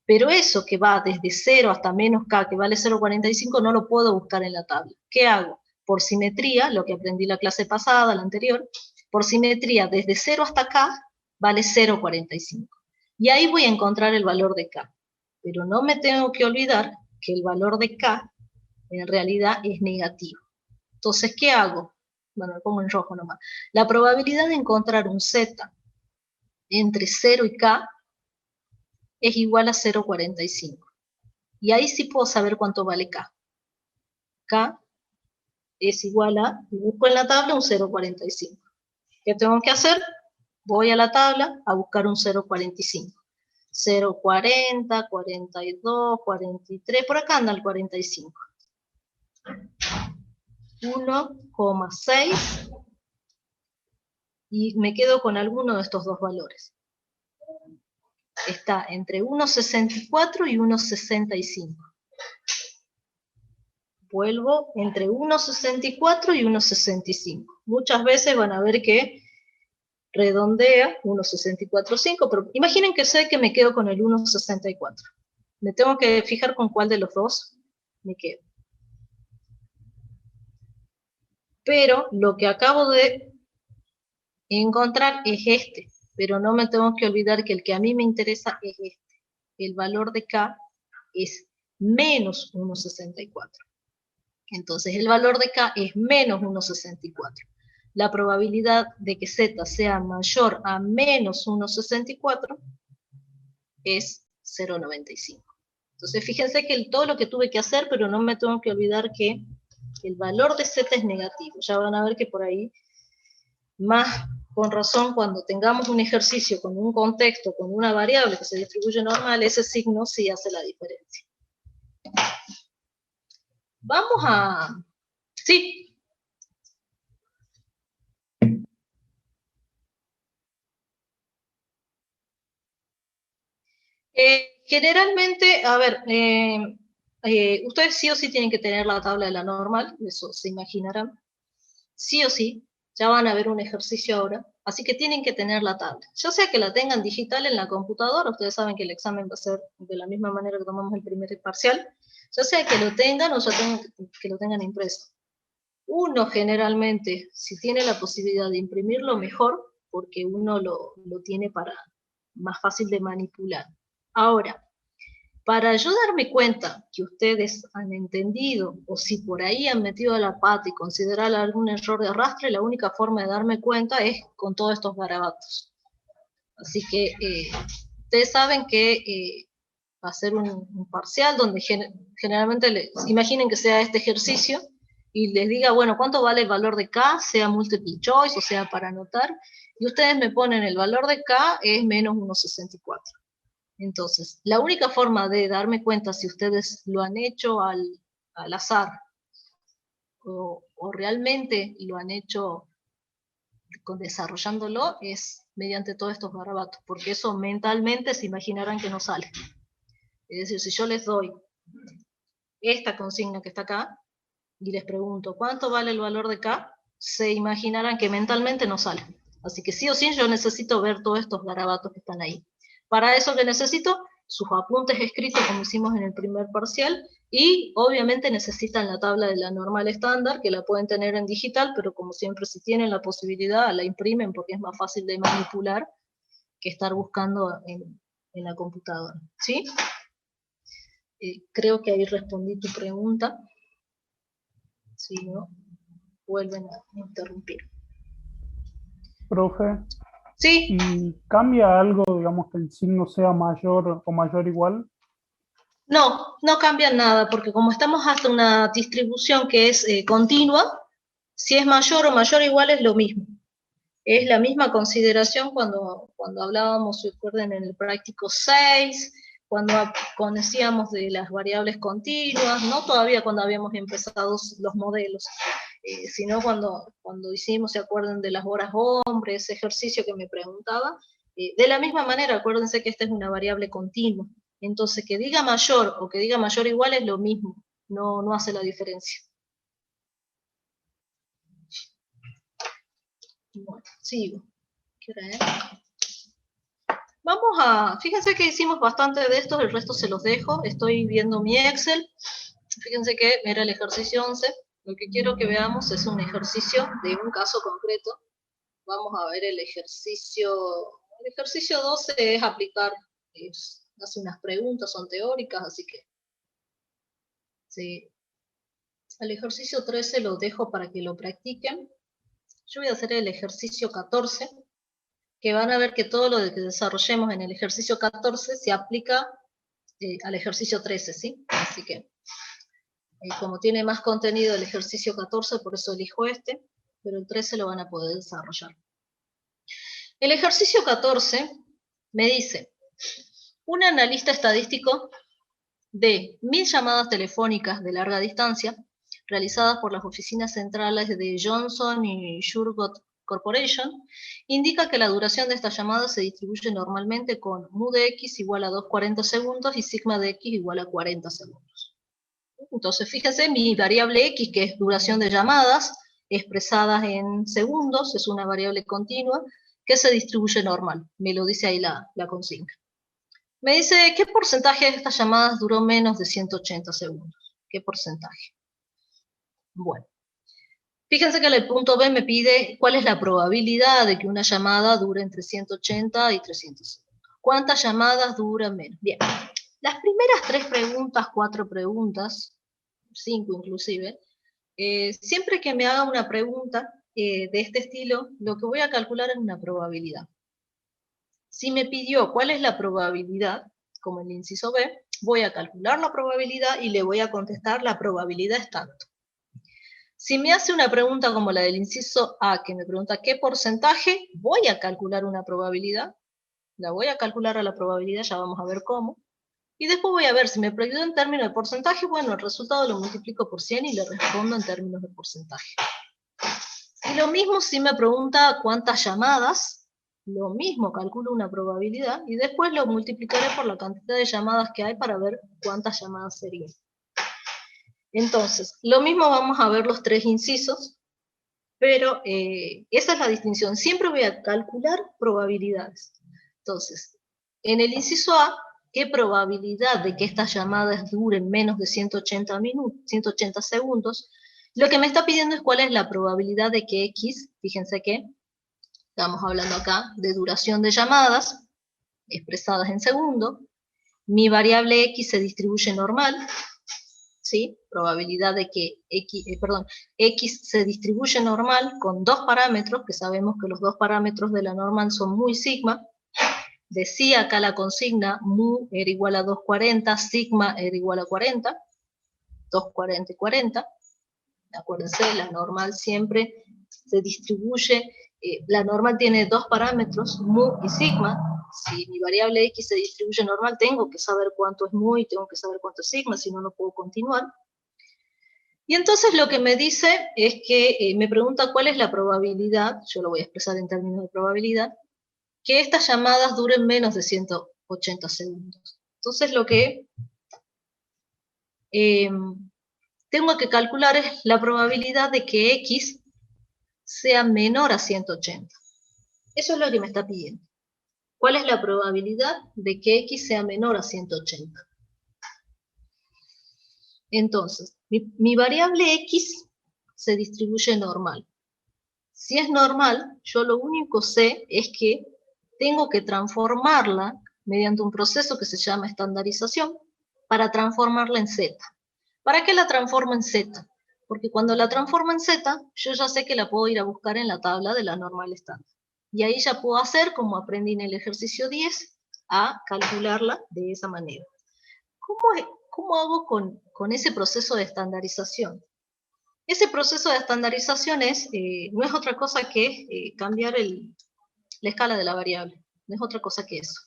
S1: Pero eso que va desde 0 hasta menos K, que vale 0,45, no lo puedo buscar en la tabla. ¿Qué hago? Por simetría, lo que aprendí la clase pasada, la anterior, por simetría desde 0 hasta K vale 0,45. Y ahí voy a encontrar el valor de K. Pero no me tengo que olvidar que el valor de K en realidad es negativo. Entonces, ¿qué hago? Bueno, lo pongo en rojo nomás. La probabilidad de encontrar un Z entre 0 y K es igual a 0,45. Y ahí sí puedo saber cuánto vale K. K es igual a, y busco en la tabla un 0,45. ¿Qué tengo que hacer? Voy a la tabla a buscar un 0,45. 0,40, 42, 43, por acá anda el 45. 1,6 y me quedo con alguno de estos dos valores. Está entre 1,64 y 1,65. Vuelvo entre 1,64 y 1,65. Muchas veces van a ver que redondea 1,64,5, pero imaginen que sé que me quedo con el 1,64. Me tengo que fijar con cuál de los dos me quedo. Pero lo que acabo de encontrar es este, pero no me tengo que olvidar que el que a mí me interesa es este. El valor de K es menos 1,64. Entonces el valor de K es menos 1,64. La probabilidad de que Z sea mayor a menos 1,64 es 0,95. Entonces fíjense que todo lo que tuve que hacer, pero no me tengo que olvidar que el valor de z es negativo. Ya van a ver que por ahí, más con razón, cuando tengamos un ejercicio con un contexto, con una variable que se distribuye normal, ese signo sí hace la diferencia. Vamos a... Sí. Generalmente, a ver, ustedes sí o sí tienen que tener la tabla de la normal, eso se imaginarán. Sí o sí, ya van a ver un ejercicio ahora, así que tienen que tener la tabla. Ya sea que la tengan digital en la computadora, ustedes saben que el examen va a ser de la misma manera que tomamos el primer parcial, ya sea que lo tengan o ya tengan que lo tengan impreso. Uno generalmente, si tiene la posibilidad de imprimirlo, mejor, porque uno lo tiene para más fácil de manipular. Ahora, para yo darme cuenta que ustedes han entendido, o si por ahí han metido la pata y considerar algún error de arrastre, la única forma de darme cuenta es con todos estos garabatos. Así que ustedes saben que va a ser un parcial donde generalmente imaginen que sea este ejercicio y les diga, bueno, ¿cuánto vale el valor de K? Sea multiple choice, o sea, para anotar, y ustedes me ponen el valor de K es menos 1,64. Entonces, la única forma de darme cuenta si ustedes lo han hecho al azar o realmente lo han hecho desarrollándolo es mediante todos estos garabatos, porque eso mentalmente se imaginarán que no sale. Es decir, si yo les doy esta consigna que está acá y les pregunto ¿cuánto vale el valor de K? Se imaginarán que mentalmente no sale. Así que sí o sí yo necesito ver todos estos garabatos que están ahí. Para eso que necesito sus apuntes escritos como hicimos en el primer parcial y obviamente necesitan la tabla de la normal estándar que la pueden tener en digital, pero como siempre si tienen la posibilidad la imprimen porque es más fácil de manipular que estar buscando en la computadora. ¿Sí? Creo que ahí respondí tu pregunta. Si no, vuelven a interrumpir.
S3: Profe,
S1: Sí.
S3: ¿y cambia algo, digamos, que el signo sea mayor o mayor igual?
S1: No, no cambia nada, porque como estamos hasta una distribución que es continua, si es mayor o mayor igual es lo mismo. Es la misma consideración cuando hablábamos, recuerden, en el práctico 6, cuando conocíamos de las variables continuas, no todavía cuando habíamos empezado los modelos, sino cuando hicimos, se acuerdan de las horas hombre, ese ejercicio que me preguntaba, de la misma manera, acuérdense que esta es una variable continua, entonces que diga mayor o que diga mayor igual es lo mismo, no hace la diferencia. Bueno, sigo. ¿Qué hora es? Vamos a, fíjense que hicimos bastante de estos, el resto se los dejo, estoy viendo mi Excel, fíjense que era el ejercicio 11, lo que quiero que veamos es un ejercicio de un caso concreto, vamos a ver el ejercicio 12 es aplicar, hace unas preguntas, son teóricas, así que, sí, el ejercicio 13 lo dejo para que lo practiquen, yo voy a hacer el ejercicio 14, que van a ver que todo lo que desarrollemos en el ejercicio 14 se aplica al ejercicio 13, ¿sí? Así que, como tiene más contenido el ejercicio 14, por eso elijo este, pero el 13 lo van a poder desarrollar. El ejercicio 14 me dice, un analista estadístico de 1000 llamadas telefónicas de larga distancia, realizadas por las oficinas centrales de Johnson y Shurgott Corporation, indica que la duración de estas llamadas se distribuye normalmente con mu de x igual a 2,40 segundos y sigma de x igual a 40 segundos. Entonces, fíjense, mi variable x, que es duración de llamadas, expresadas en segundos, es una variable continua, que se distribuye normal. Me lo dice ahí la consigna. Me dice, ¿qué porcentaje de estas llamadas duró menos de 180 segundos? ¿Qué porcentaje? Bueno, fíjense que en el punto B me pide cuál es la probabilidad de que una llamada dure entre 180 y 300 segundos. ¿Cuántas llamadas duran menos? Bien, las primeras 3 preguntas, 4 preguntas, 5 inclusive, siempre que me haga una pregunta de este estilo, lo que voy a calcular es una probabilidad. Si me pidió cuál es la probabilidad, como en el inciso B, Voy a calcular la probabilidad y le voy a contestar la probabilidad es tanto. Si me hace una pregunta como la del inciso A, que me pregunta qué porcentaje, voy a calcular una probabilidad, la voy a calcular a la probabilidad, ya vamos a ver cómo, y después voy a ver si me preguntó en términos de porcentaje, bueno, el resultado lo multiplico por 100 y le respondo en términos de porcentaje. Y lo mismo si me pregunta cuántas llamadas, lo mismo calculo una probabilidad y después lo multiplicaré por la cantidad de llamadas que hay para ver cuántas llamadas serían. Entonces, lo mismo vamos a ver los tres incisos, pero esa es la distinción. Siempre voy a calcular probabilidades. Entonces, en el inciso A, ¿qué probabilidad de que estas llamadas duren menos de 180 segundos? Lo que me está pidiendo es cuál es la probabilidad de que X, fíjense que estamos hablando acá de duración de llamadas, expresadas en segundo. Mi variable X se distribuye normal, ¿sí? Probabilidad de que X se distribuye normal con dos parámetros, que sabemos que los dos parámetros de la normal son mu y sigma. Decía acá la consigna, mu era igual a 240, sigma era igual a 40, 240 y 40. Acuérdense, la normal siempre se distribuye, la normal tiene dos parámetros, mu y sigma. Si mi variable X se distribuye normal, tengo que saber cuánto es mu y tengo que saber cuánto es sigma, si no, no puedo continuar. Y entonces lo que me dice es que me pregunta cuál es la probabilidad, yo lo voy a expresar en términos de probabilidad, que estas llamadas duren menos de 180 segundos. Entonces lo que tengo que calcular es la probabilidad de que X sea menor a 180. Eso es lo que me está pidiendo. ¿Cuál es la probabilidad de que X sea menor a 180? Entonces, mi variable X se distribuye normal. Si es normal, yo lo único sé es que tengo que transformarla mediante un proceso que se llama estandarización para transformarla en Z. ¿Para qué la transformo en Z? Porque cuando la transformo en Z, yo ya sé que la puedo ir a buscar en la tabla de la normal estándar. Y ahí ya puedo hacer, como aprendí en el ejercicio 10, a calcularla de esa manera. ¿Cómo hago con ese proceso de estandarización? Ese proceso de estandarización no es otra cosa que cambiar la escala de la variable. No es otra cosa que eso.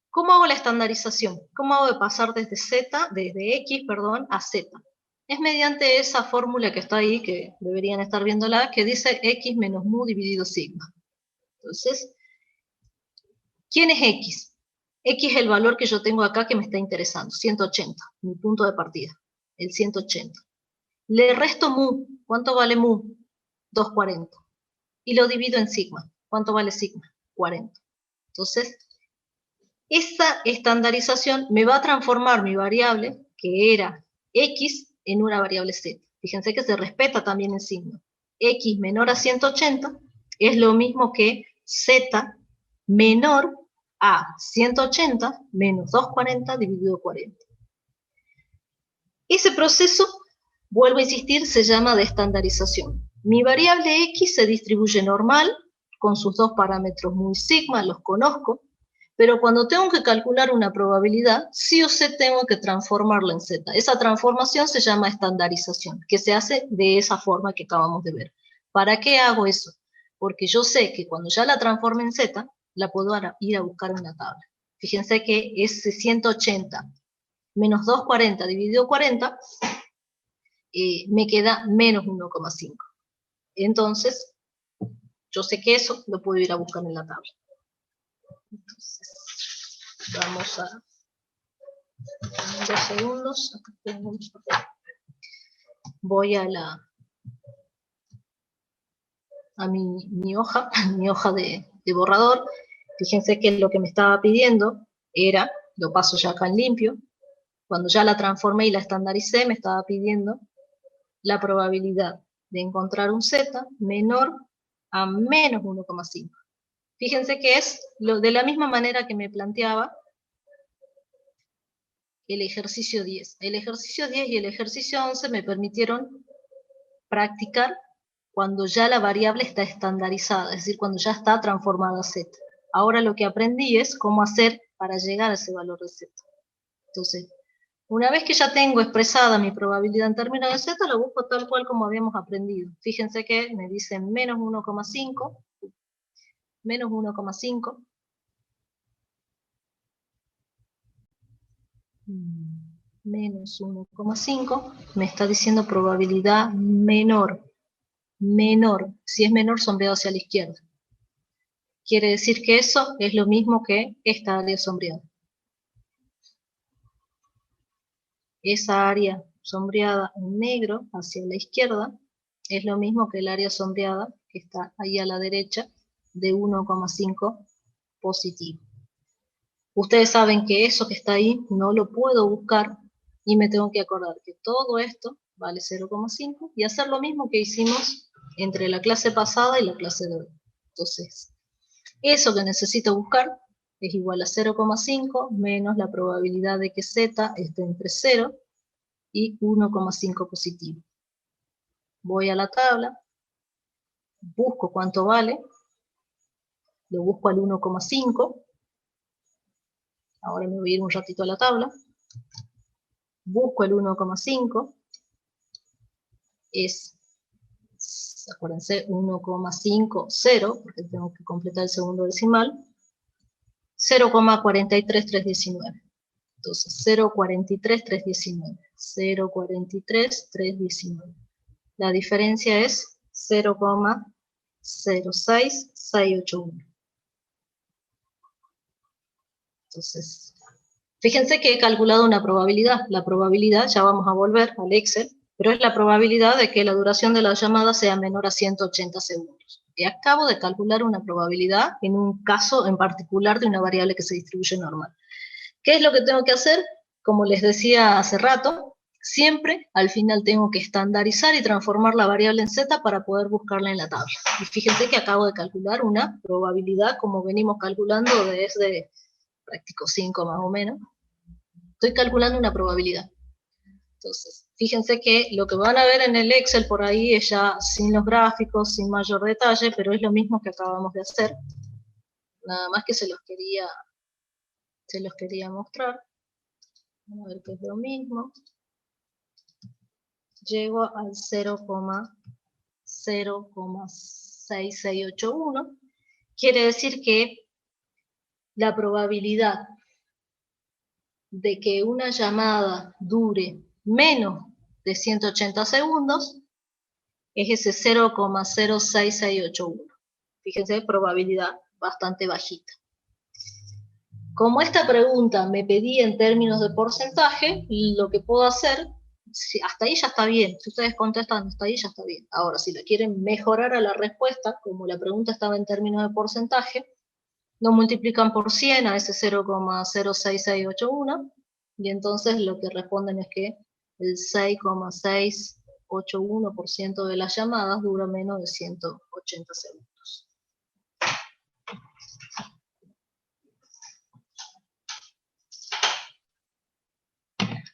S1: ¿Cómo hago la estandarización? ¿Cómo hago de pasar desde X, a Z? Es mediante esa fórmula que está ahí, que deberían estar viéndola, que dice X menos mu dividido sigma. Entonces, ¿quién es X? X es el valor que yo tengo acá que me está interesando, 180, mi punto de partida, el 180. Le resto mu, ¿cuánto vale mu? 240. Y lo divido en sigma, ¿cuánto vale sigma? 40. Entonces, esa estandarización me va a transformar mi variable, que era X, en una variable Z. Fíjense que se respeta también el signo. X menor a 180 es lo mismo que Z menor a 180 menos 240 dividido 40. Ese proceso, vuelvo a insistir, se llama de estandarización. Mi variable X se distribuye normal, con sus dos parámetros mu y sigma, los conozco, pero cuando tengo que calcular una probabilidad, sí o sí tengo que transformarla en Z. Esa transformación se llama estandarización, que se hace de esa forma que acabamos de ver. ¿Para qué hago eso? Porque yo sé que cuando ya la transforme en Z, la puedo ir a buscar en la tabla. Fíjense que ese 180 menos 240 dividido 40, me queda menos 1,5. Entonces, yo sé que eso lo puedo ir a buscar en la tabla. Entonces, vamos a 2 segundos. Acá tengo un papel. Voy a mi hoja, mi hoja de borrador. Fíjense que lo que me estaba pidiendo era, lo paso ya acá en limpio, cuando ya la transformé y la estandaricé, me estaba pidiendo la probabilidad de encontrar un Z menor a menos 1,5. Fíjense que es de la misma manera que me planteaba el ejercicio 10. El ejercicio 10 y el ejercicio 11 me permitieron practicar cuando ya la variable está estandarizada, es decir, cuando ya está transformada a Z. Ahora lo que aprendí es cómo hacer para llegar a ese valor de Z. Entonces, una vez que ya tengo expresada mi probabilidad en términos de z, lo busco tal cual como habíamos aprendido. Fíjense que me dicen menos 1,5, menos 1,5, menos 1,5, me está diciendo probabilidad menor. Menor, si es menor sombreado hacia la izquierda. Quiere decir que eso es lo mismo que esta área sombreada. Esa área sombreada en negro hacia la izquierda es lo mismo que el área sombreada que está ahí a la derecha de 1,5 positivo. Ustedes saben que eso que está ahí no lo puedo buscar y me tengo que acordar que todo esto vale 0,5 y hacer lo mismo que hicimos entre la clase pasada y la clase de hoy. Entonces, eso que necesito buscar es igual a 0,5 menos la probabilidad de que z esté entre 0 y 1,5 positivo. Voy a la tabla, busco cuánto vale, lo busco al 1,5, ahora me voy a ir un ratito a la tabla, busco el 1,5, es, acuérdense, 1,50, porque tengo que completar el segundo decimal, 0,43319. Entonces, 0,43319. 0,43319. La diferencia es 0,06681. Entonces, fíjense que he calculado una probabilidad. La probabilidad, ya vamos a volver al Excel, pero es la probabilidad de que la duración de la llamada sea menor a 180 segundos. Y acabo de calcular una probabilidad en un caso en particular de una variable que se distribuye normal. ¿Qué es lo que tengo que hacer? Como les decía hace rato, siempre al final tengo que estandarizar y transformar la variable en z para poder buscarla en la tabla. Y fíjense que acabo de calcular una probabilidad como venimos calculando desde práctico 5 más o menos. Estoy calculando una probabilidad. Entonces, fíjense que lo que van a ver en el Excel por ahí es ya sin los gráficos, sin mayor detalle, pero es lo mismo que acabamos de hacer. Nada más que se los quería mostrar. Vamos a ver que es lo mismo. Llego al 0,6681. Quiere decir que la probabilidad de que una llamada dure menos de 180 segundos es ese 0,06681. Fíjense, probabilidad bastante bajita. Como esta pregunta me pedía en términos de porcentaje, lo que puedo hacer, hasta ahí ya está bien. Si ustedes contestan hasta ahí ya está bien. Ahora, si la quieren mejorar a la respuesta, como la pregunta estaba en términos de porcentaje, lo multiplican por 100 a ese 0,06681, y entonces lo que responden es que el 6,681% de las llamadas dura menos de 180 segundos.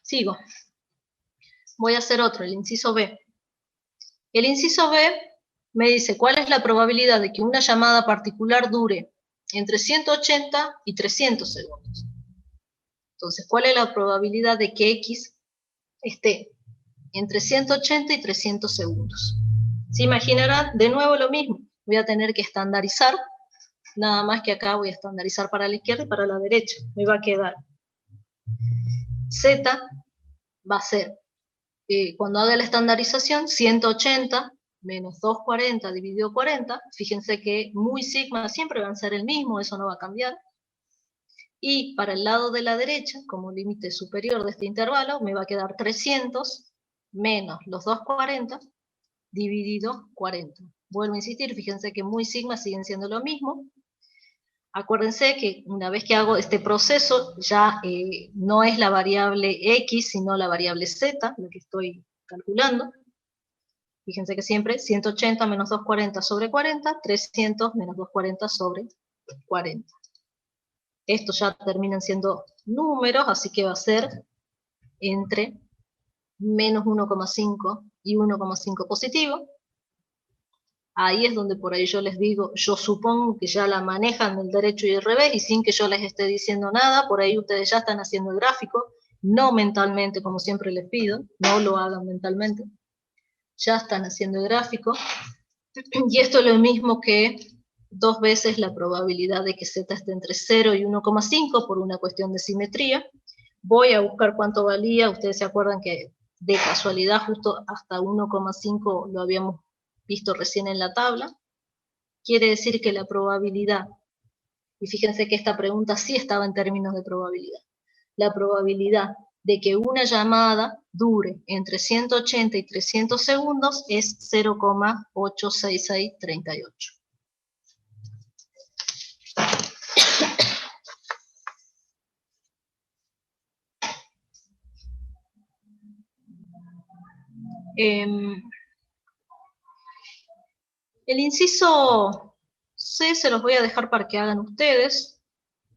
S1: Sigo. Voy a hacer otro, el inciso B. El inciso B me dice cuál es la probabilidad de que una llamada particular dure entre 180 y 300 segundos. Entonces, ¿cuál es la probabilidad de que X esté entre 180 y 300 segundos? Se imaginarán de nuevo lo mismo. Voy a tener que estandarizar, nada más que acá voy a estandarizar para la izquierda y para la derecha. Me va a quedar Z va a ser, cuando haga la estandarización, 180 menos 240 dividido 40, fíjense que muy sigma siempre van a ser el mismo, eso no va a cambiar. Y para el lado de la derecha, como límite superior de este intervalo, me va a quedar 300 menos los 240 dividido 40. Vuelvo a insistir, fíjense que muy sigma siguen siendo lo mismo. Acuérdense que una vez que hago este proceso, ya no es la variable x, sino la variable z, lo que estoy calculando. Fíjense que siempre 180 menos 240 sobre 40, 300 menos 240 sobre 40. Estos ya terminan siendo números, así que va a ser entre menos 1,5 y 1,5 positivo. Ahí es donde por ahí yo les digo, yo supongo que ya la manejan del derecho y el revés, y sin que yo les esté diciendo nada, por ahí ustedes ya están haciendo el gráfico, no mentalmente, como siempre les pido, no lo hagan mentalmente. Ya están haciendo el gráfico. Y esto es lo mismo que 2 veces la probabilidad de que z esté entre 0 y 1,5 por una cuestión de simetría. Voy a buscar cuánto valía. Ustedes se acuerdan que de casualidad justo hasta 1,5 lo habíamos visto recién en la tabla. Quiere decir que la probabilidad, y fíjense que esta pregunta sí estaba en términos de probabilidad, la probabilidad de que una llamada dure entre 180 y 300 segundos es 0,86638. El inciso C se los voy a dejar para que hagan ustedes.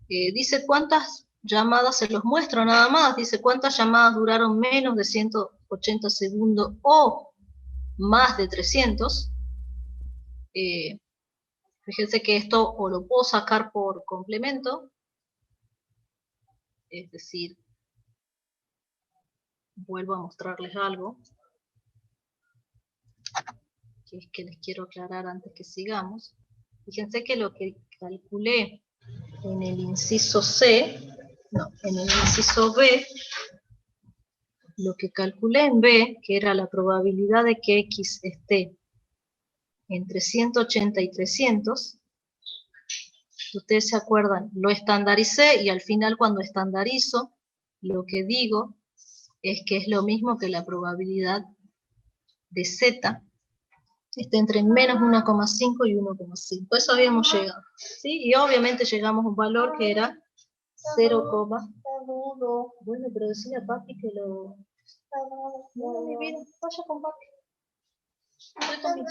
S1: Dice cuántas llamadas, se los muestro nada más, dice cuántas llamadas duraron menos de 180 segundos o más de 300. Fíjense que esto o lo puedo sacar por complemento, es decir, vuelvo a mostrarles algo, que es que les quiero aclarar antes que sigamos. Fíjense que lo que calculé en el inciso C, no, en el inciso B, lo que calculé en B, que era la probabilidad de que X esté entre 180 y 300, ustedes se acuerdan, lo estandaricé y al final cuando estandarizo, lo que digo es que es lo mismo que la probabilidad de Z esté entre menos 1,5 y 1,5. Eso habíamos llegado, ¿sí? Y obviamente llegamos a un valor que era 0,1. Bueno, pero decirle a papi que lo... No, mi vida, vaya con papi. Estoy con mi...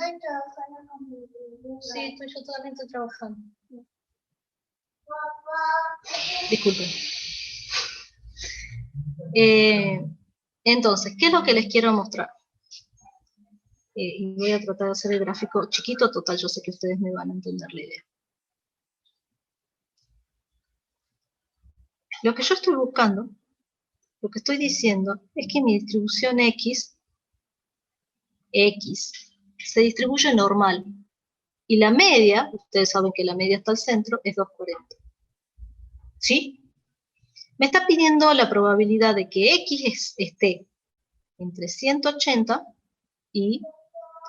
S1: Sí, yo también estoy trabajando. Disculpen. Entonces, ¿qué es lo que les quiero mostrar? Y voy a tratar de hacer el gráfico chiquito, total, yo sé que ustedes me van a entender la idea. Lo que yo estoy buscando, lo que estoy diciendo, es que mi distribución X se distribuye normal. Y la media, ustedes saben que la media está al centro, es 240. ¿Sí? Me está pidiendo la probabilidad de que X esté entre 180 y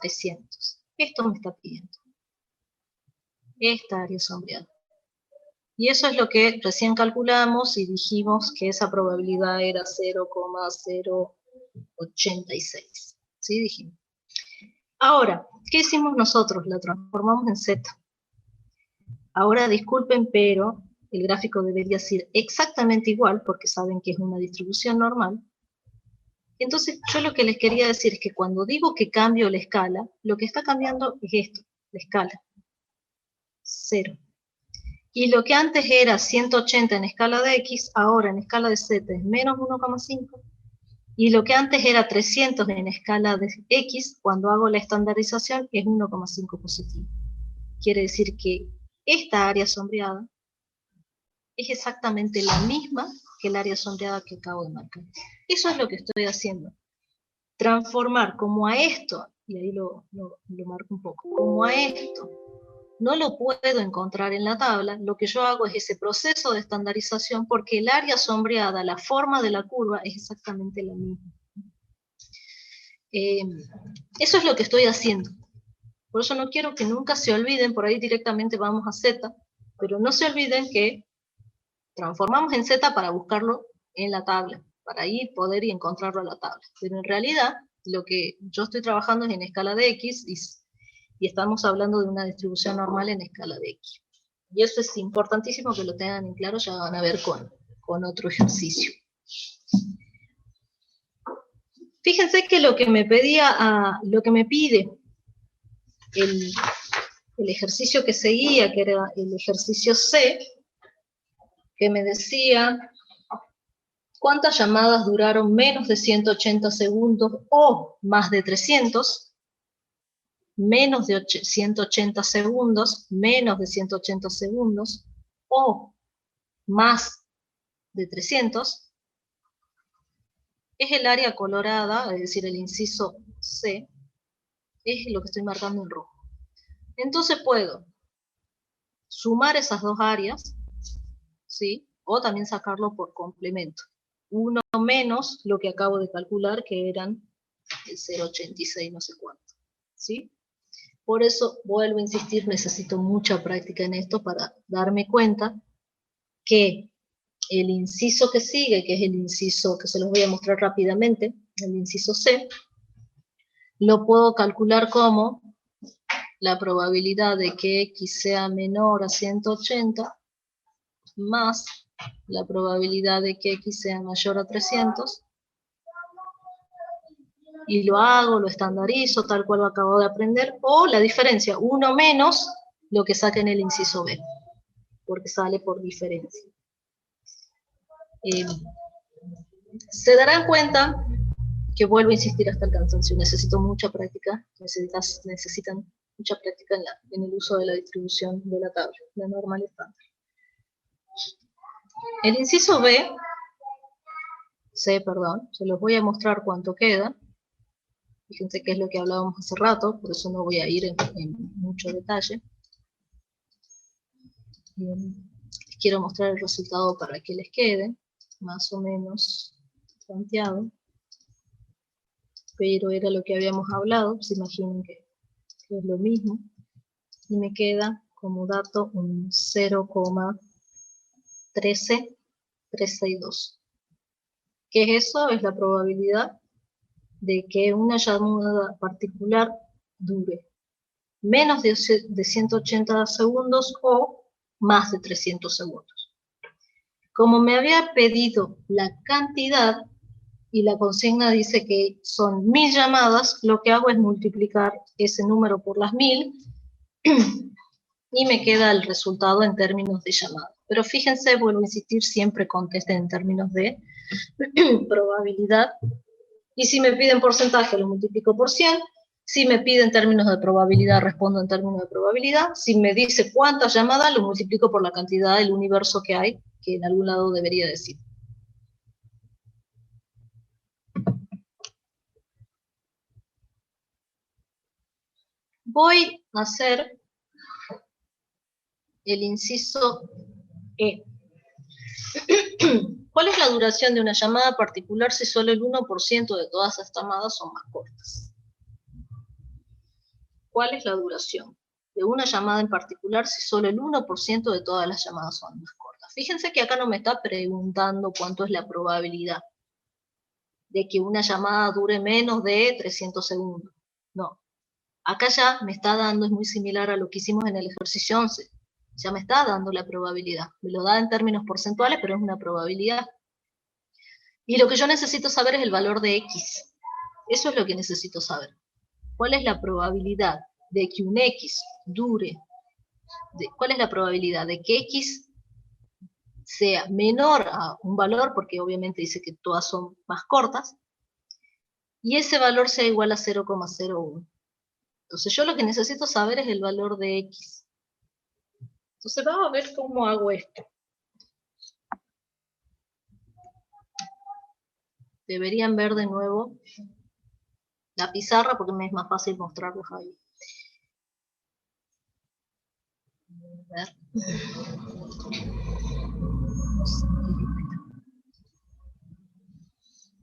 S1: 300. Esto me está pidiendo. Esta área sombreada. Y eso es lo que recién calculamos y dijimos que esa probabilidad era 0,086. ¿Sí? Dijimos. Ahora, ¿qué hicimos nosotros? La transformamos en Z. Ahora disculpen, pero el gráfico debería ser exactamente igual, porque saben que es una distribución normal. Entonces, yo lo que les quería decir es que cuando digo que cambio la escala, lo que está cambiando es esto, la escala. 0. Y lo que antes era 180 en escala de X, ahora en escala de Z es menos 1,5. Y lo que antes era 300 en escala de X, cuando hago la estandarización, es 1,5 positivo. Quiere decir que esta área sombreada es exactamente la misma que el área sombreada que acabo de marcar. Eso es lo que estoy haciendo. Transformar como a esto, y ahí lo marco un poco, como a esto no lo puedo encontrar en la tabla, lo que yo hago es ese proceso de estandarización porque el área sombreada, la forma de la curva es exactamente la misma. Eso es lo que estoy haciendo. Por eso no quiero que nunca se olviden, por ahí directamente vamos a Z, pero no se olviden que transformamos en Z para buscarlo en la tabla, para ir, poder y encontrarlo en la tabla. Pero en realidad, lo que yo estoy trabajando es en escala de X y estamos hablando de una distribución normal en escala de X. Y eso es importantísimo que lo tengan en claro, ya van a ver con otro ejercicio. Fíjense que lo que me pide el ejercicio que seguía, que era el ejercicio C, que me decía cuántas llamadas duraron menos de 180 segundos o más de 300, menos de 180 segundos, menos de 180 segundos, o más de 300, es el área colorada, es decir, el inciso C, es lo que estoy marcando en rojo. Entonces puedo sumar esas dos áreas, ¿sí? O también sacarlo por complemento. 1 menos lo que acabo de calcular, que eran el 0,86 no sé cuánto, ¿sí? Por eso, vuelvo a insistir, necesito mucha práctica en esto para darme cuenta que el inciso que sigue, que es el inciso que se los voy a mostrar rápidamente, el inciso C, lo puedo calcular como la probabilidad de que X sea menor a 180 más la probabilidad de que X sea mayor a 300, y lo hago, lo estandarizo, tal cual lo acabo de aprender, o la diferencia, 1 menos lo que saque en el inciso B, porque sale por diferencia. Se darán cuenta que vuelvo a insistir hasta el cansancio, necesito mucha práctica, necesitan mucha práctica en el uso de la distribución de la tabla, la normal estándar. El inciso B, C, perdón, se los voy a mostrar cuánto queda. Fíjense que es lo que hablábamos hace rato, por eso no voy a ir en mucho detalle. Les quiero mostrar el resultado para que les quede más o menos planteado. Pero era lo que habíamos hablado, se imaginen que es lo mismo. Y me queda como dato un 0,13362. ¿Qué es eso? Es la probabilidad de que una llamada particular dure menos de 180 segundos o más de 300 segundos. Como me había pedido la cantidad y la consigna dice que son 1000 llamadas, lo que hago es multiplicar ese número por las 1000 y me queda el resultado en términos de llamada. Pero fíjense, vuelvo a insistir, siempre contesten en términos de probabilidad. Y si me piden porcentaje, lo multiplico por 100. Si me piden términos de probabilidad, respondo en términos de probabilidad. Si me dice cuántas llamadas, lo multiplico por la cantidad del universo que hay, que en algún lado debería decir. Voy a hacer el inciso E. ¿Cuál es la duración de una llamada particular si solo el 1% de todas las llamadas son más cortas? ¿Cuál es la duración de una llamada en particular si solo el 1% de todas las llamadas son más cortas? Fíjense que acá no me está preguntando cuánto es la probabilidad de que una llamada dure menos de 300 segundos. No. Acá ya me está dando, es muy similar a lo que hicimos en el ejercicio 11. Ya me está dando la probabilidad. Me lo da en términos porcentuales, pero es una probabilidad. Y lo que yo necesito saber es el valor de X. Eso es lo que necesito saber. ¿Cuál es la probabilidad de que un X dure? ¿Cuál es la probabilidad de que X sea menor a un valor? Porque obviamente dice que todas son más cortas. Y ese valor sea igual a 0,01. Entonces yo lo que necesito saber es el valor de X. Entonces vamos a ver cómo hago esto. Deberían ver de nuevo la pizarra porque me es más fácil mostrarlos ahí. A ver.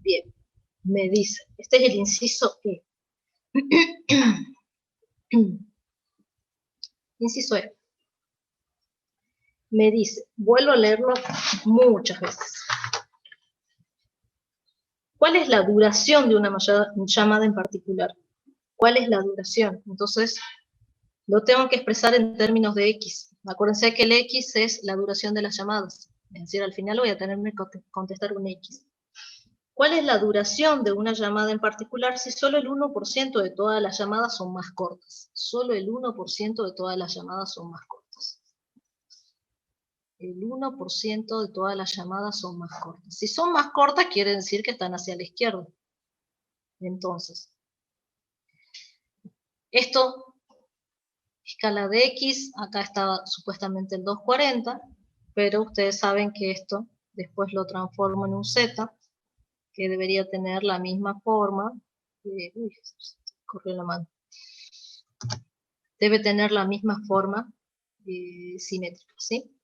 S1: Bien, me dice, este es el inciso E. Inciso E. Me dice, vuelvo a leerlo muchas veces. ¿Cuál es la duración de una llamada en particular? ¿Cuál es la duración? Entonces, lo tengo que expresar en términos de X. Acuérdense que el X es la duración de las llamadas. Es decir, al final voy a tener que contestar un X. ¿Cuál es la duración de una llamada en particular si solo el 1% de todas las llamadas son más cortas? Solo el 1% de todas las llamadas son más cortas. El 1% de todas las llamadas son más cortas. Si son más cortas, quiere decir que están hacia la izquierda. Entonces, esto, escala de X, acá estaba supuestamente el 240, pero ustedes saben que esto después lo transformo en un Z, que debería tener la misma forma. Uy, corrió la mano. Debe tener la misma forma simétrica, ¿sí?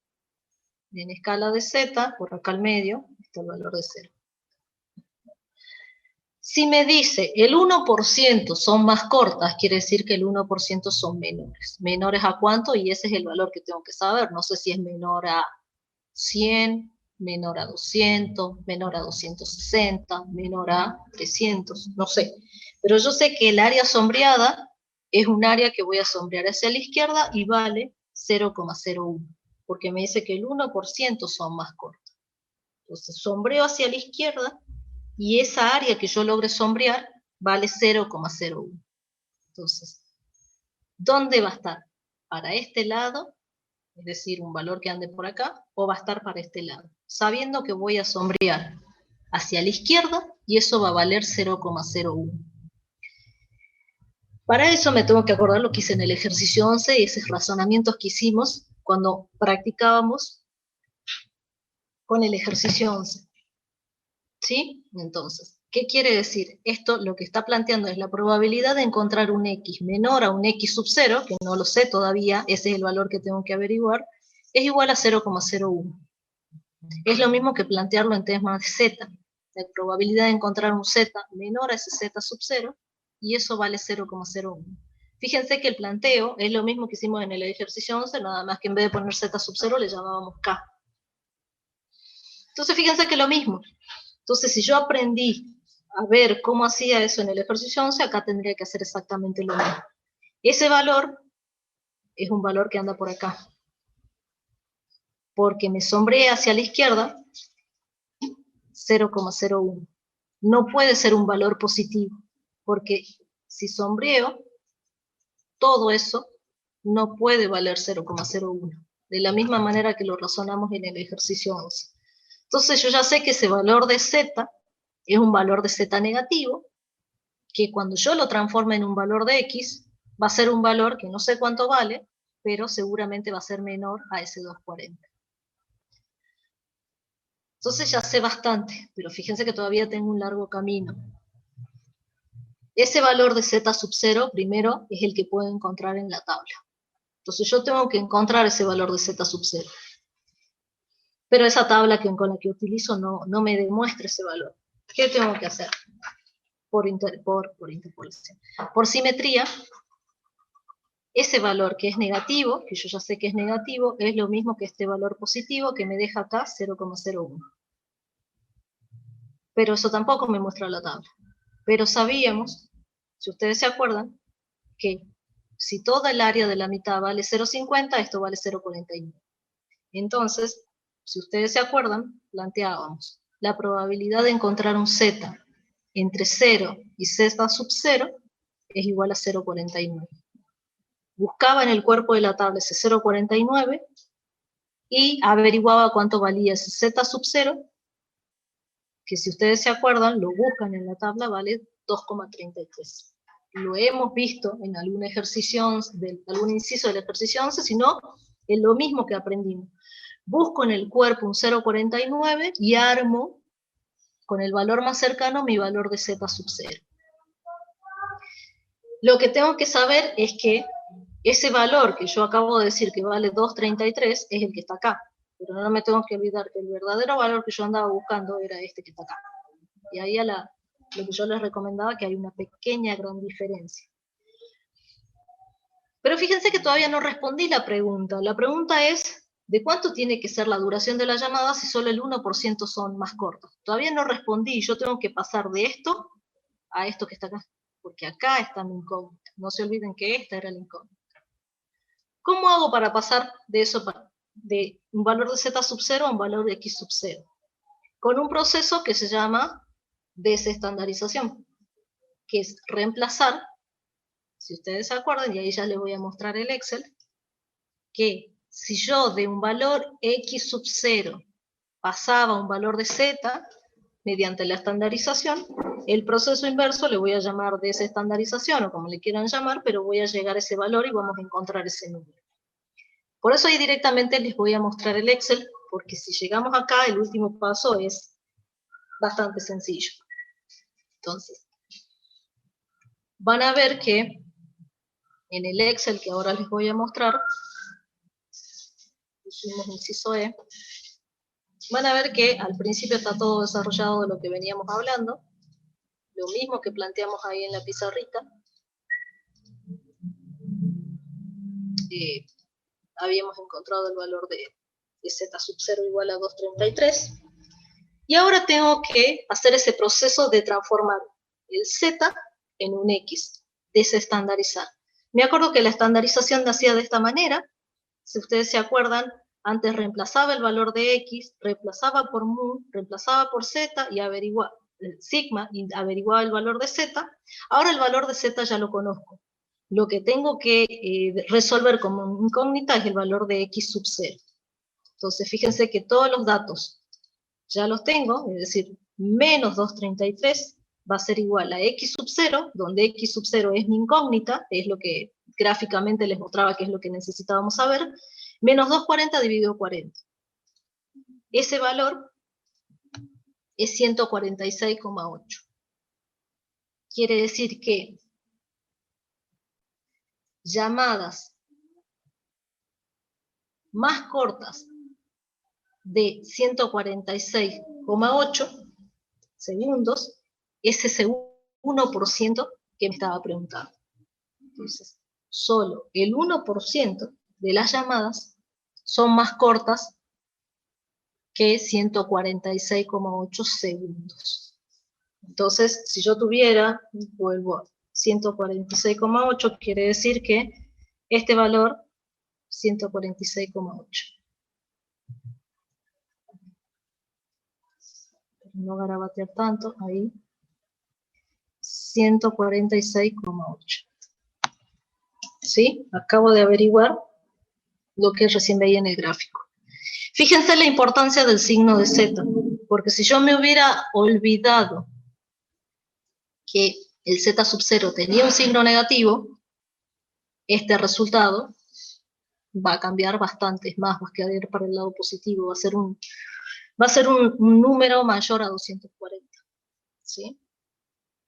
S1: En escala de z, por acá al medio, está el valor de 0. Si me dice el 1% son más cortas, quiere decir que el 1% son menores. ¿Menores a cuánto? Y ese es el valor que tengo que saber. No sé si es menor a 100, menor a 200, menor a 260, menor a 300, no sé. Pero yo sé que el área sombreada es un área que voy a sombrear hacia la izquierda y vale 0,01, porque me dice que el 1% son más cortas. Entonces sombreo hacia la izquierda y esa área que yo logre sombrear vale 0,01. Entonces, ¿dónde va a estar? ¿Para este lado? Es decir, un valor que ande por acá, o va a estar para este lado, sabiendo que voy a sombrear hacia la izquierda y eso va a valer 0,01. Para eso me tengo que acordar lo que hice en el ejercicio 11 y esos razonamientos que hicimos cuando practicábamos con el ejercicio 11. ¿Sí? Entonces, ¿qué quiere decir? Esto lo que está planteando es la probabilidad de encontrar un x menor a un x sub 0, que no lo sé todavía, ese es el valor que tengo que averiguar, es igual a 0,01. Es lo mismo que plantearlo en temas de z. La probabilidad de encontrar un z menor a ese z sub 0, y eso vale 0,01. Fíjense que el planteo es lo mismo que hicimos en el ejercicio 11, nada más que en vez de poner z sub 0 le llamábamos k. Entonces fíjense que es lo mismo. Entonces si yo aprendí a ver cómo hacía eso en el ejercicio 11, acá tendría que hacer exactamente lo mismo. Ese valor es un valor que anda por acá, porque me sombreé hacia la izquierda 0,01. No puede ser un valor positivo, porque si sombreo, todo eso no puede valer 0,01, de la misma manera que lo razonamos en el ejercicio 11. Entonces yo ya sé que ese valor de z es un valor de z negativo, que cuando yo lo transforme en un valor de x, va a ser un valor que no sé cuánto vale, pero seguramente va a ser menor a ese 240. Entonces ya sé bastante, pero fíjense que todavía tengo un largo camino. Ese valor de z sub 0, primero, es el que puedo encontrar en la tabla. Entonces yo tengo que encontrar ese valor de z sub 0. Pero esa tabla con la que utilizo no me demuestra ese valor. ¿Qué tengo que hacer? Por interpolación. Por simetría, ese valor que es negativo, que yo ya sé que es negativo, es lo mismo que este valor positivo que me deja acá 0,01. Pero eso tampoco me muestra la tabla. Pero sabíamos, si ustedes se acuerdan, que si toda el área de la mitad vale 0,50, esto vale 0,49. Entonces, si ustedes se acuerdan, planteábamos la probabilidad de encontrar un z entre 0 y z sub 0 es igual a 0,49. Buscaba en el cuerpo de la tabla ese 0,49 y averiguaba cuánto valía ese z sub 0, que si ustedes se acuerdan, lo buscan en la tabla, vale 2,33. Lo hemos visto en algún ejercicio, algún inciso del ejercicio 11, sino es lo mismo que aprendimos. Busco en el cuerpo un 0,49 y armo con el valor más cercano mi valor de z sub 0. Lo que tengo que saber es que ese valor que yo acabo de decir que vale 2,33 es el que está acá. Pero no me tengo que olvidar que el verdadero valor que yo andaba buscando era este que está acá. Y ahí lo que yo les recomendaba, que hay una pequeña gran diferencia. Pero fíjense que todavía no respondí la pregunta. La pregunta es, ¿de cuánto tiene que ser la duración de la llamada si solo el 1% son más cortos? Todavía no respondí, yo tengo que pasar de esto a esto que está acá, porque acá está mi incógnita. No se olviden que esta era la incógnita. ¿Cómo hago para pasar de eso, de un valor de z sub 0 a un valor de x sub 0? Con un proceso que se llama desestandarización, que es reemplazar, si ustedes se acuerdan, y ahí ya les voy a mostrar el Excel, que si yo de un valor x sub 0 pasaba a un valor de z, mediante la estandarización, el proceso inverso le voy a llamar desestandarización, o como le quieran llamar, pero voy a llegar a ese valor y vamos a encontrar ese número. Por eso ahí directamente les voy a mostrar el Excel, porque si llegamos acá, el último paso es bastante sencillo. Entonces, van a ver que en el Excel que ahora les voy a mostrar, pusimos inciso E, van a ver que al principio está todo desarrollado de lo que veníamos hablando, lo mismo que planteamos ahí en la pizarrita. Habíamos encontrado el valor de z sub 0 igual a 233. Y ahora tengo que hacer ese proceso de transformar el z en un x, desestandarizar. Me acuerdo que la estandarización nacía de esta manera. Si ustedes se acuerdan, antes reemplazaba el valor de x, reemplazaba por mu, reemplazaba por z y averiguaba sigma y averiguaba el valor de z. Ahora el valor de z ya lo conozco. Lo que tengo que resolver como incógnita es el valor de x sub 0. Entonces, fíjense que todos los datos ya los tengo, es decir, menos 233 va a ser igual a x sub 0, donde x sub 0 es mi incógnita, es lo que gráficamente les mostraba que es lo que necesitábamos saber, menos 240 dividido 40. Ese valor es 146,8. Quiere decir que llamadas más cortas de 146,8 segundos es ese 1% que me estaba preguntando. Entonces, solo el 1% de las llamadas son más cortas que 146,8 segundos. Entonces, si yo tuviera, vuelvo a 146,8, quiere decir que este valor, 146,8. No garabatear tanto, ahí. 146,8. ¿Sí? Acabo de averiguar lo que recién veía en el gráfico. Fíjense la importancia del signo de Z, porque si yo me hubiera olvidado que el Z sub 0 tenía un signo negativo, este resultado va a cambiar bastante, más va a quedar para el lado positivo, va a ser un número mayor a 240, ¿sí?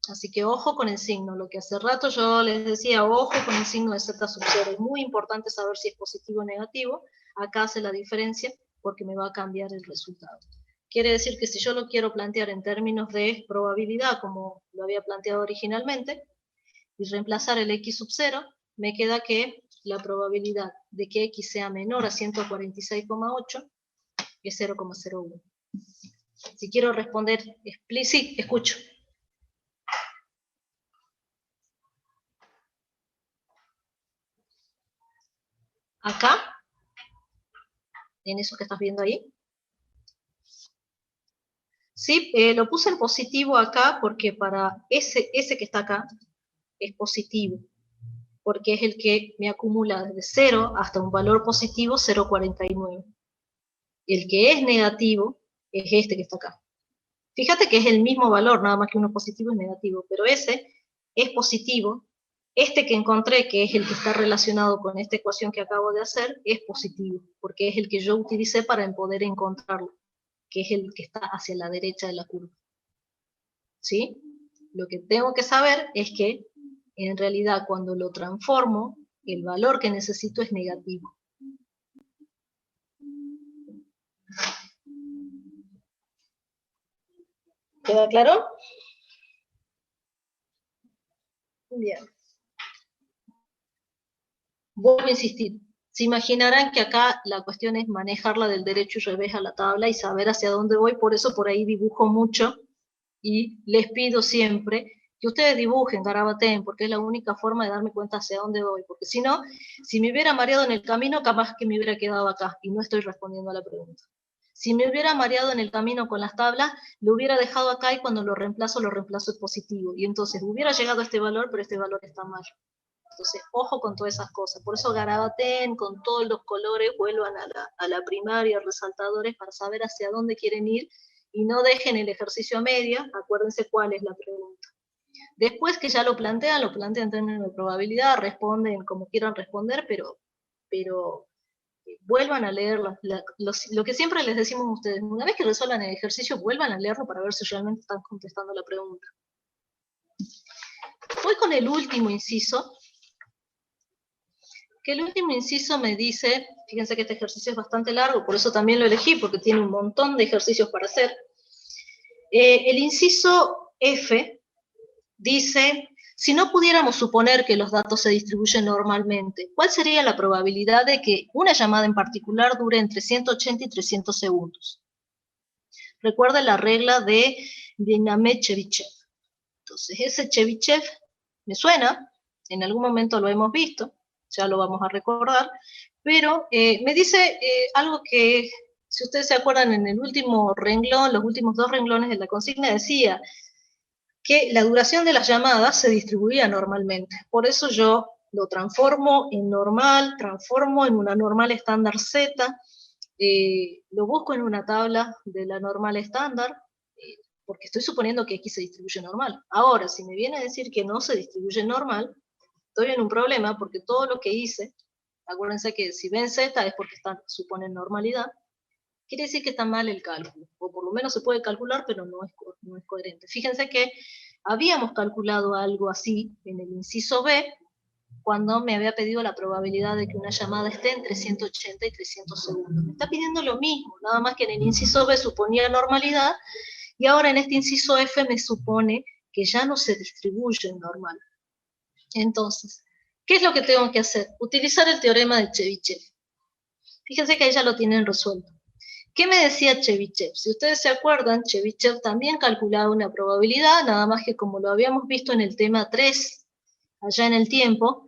S1: Así que ojo con el signo, lo que hace rato yo les decía, ojo con el signo de Z sub 0, es muy importante saber si es positivo o negativo, acá hace la diferencia porque me va a cambiar el resultado. Quiere decir que si yo lo quiero plantear en términos de probabilidad, como lo había planteado originalmente, y reemplazar el x sub 0, me queda que la probabilidad de que x sea menor a 146,8 es 0,01. Si quiero responder explícito, escucho. Acá, en eso que estás viendo ahí. Sí, lo puse en positivo acá porque para ese que está acá es positivo, porque es el que me acumula desde 0 hasta un valor positivo 0,49. El que es negativo es este que está acá. Fíjate que es el mismo valor, nada más que uno positivo y negativo, pero ese es positivo. Este que encontré, que es el que está relacionado con esta ecuación que acabo de hacer, es positivo, porque es el que yo utilicé para poder encontrarlo, que es el que está hacia la derecha de la curva. ¿Sí? Lo que tengo que saber es que, en realidad, cuando lo transformo, el valor que necesito es negativo. ¿Queda claro? Bien. Vuelvo a insistir. Se imaginarán que acá la cuestión es manejarla del derecho y revés a la tabla y saber hacia dónde voy, por eso por ahí dibujo mucho y les pido siempre que ustedes dibujen, garabateen, porque es la única forma de darme cuenta hacia dónde voy, porque si no, si me hubiera mareado en el camino, capaz que me hubiera quedado acá y no estoy respondiendo a la pregunta. Si me hubiera mareado en el camino con las tablas, lo hubiera dejado acá y cuando lo reemplazo en positivo. Y entonces hubiera llegado a este valor, pero este valor está mal. Entonces, ojo con todas esas cosas. Por eso garabateen con todos los colores, vuelvan a la primaria, resaltadores, para saber hacia dónde quieren ir y no dejen el ejercicio a media. Acuérdense cuál es la pregunta. Después que ya lo plantean en términos de probabilidad, responden como quieran responder, pero vuelvan a leer lo que siempre les decimos a ustedes. Una vez que resuelvan el ejercicio, vuelvan a leerlo para ver si realmente están contestando la pregunta. Voy con el último inciso, que el último inciso me dice, fíjense que este ejercicio es bastante largo, por eso también lo elegí, porque tiene un montón de ejercicios para hacer. El inciso F dice, si no pudiéramos suponer que los datos se distribuyen normalmente, ¿cuál sería la probabilidad de que una llamada en particular dure entre 180 y 300 segundos? Recuerda la regla de Dinamet-Chebyshev. Entonces, ese Chebyshev me suena, en algún momento lo hemos visto, ya lo vamos a recordar, pero me dice algo que, si ustedes se acuerdan, en el último renglón, los últimos 2 renglones de la consigna decía que la duración de las llamadas se distribuía normalmente. Por eso yo lo transformo en normal, transformo en una normal estándar Z, lo busco en una tabla de la normal estándar, porque estoy suponiendo que X se distribuye normal. Ahora, si me viene a decir que no se distribuye normal, estoy en un problema, porque todo lo que hice, acuérdense que si ven Z es porque suponen normalidad, quiere decir que está mal el cálculo, o por lo menos se puede calcular, pero no es coherente. Fíjense que habíamos calculado algo así en el inciso B, cuando me había pedido la probabilidad de que una llamada esté entre 180 y 300 segundos. Me está pidiendo lo mismo, nada más que en el inciso B suponía normalidad, y ahora en este inciso F me supone que ya no se distribuye normal. Entonces, ¿qué es lo que tengo que hacer? Utilizar el teorema de Chebyshev. Fíjense que ahí ya lo tienen resuelto. ¿Qué me decía Chebyshev? Si ustedes se acuerdan, Chebyshev también calculaba una probabilidad, nada más que como lo habíamos visto en el tema 3, allá en el tiempo,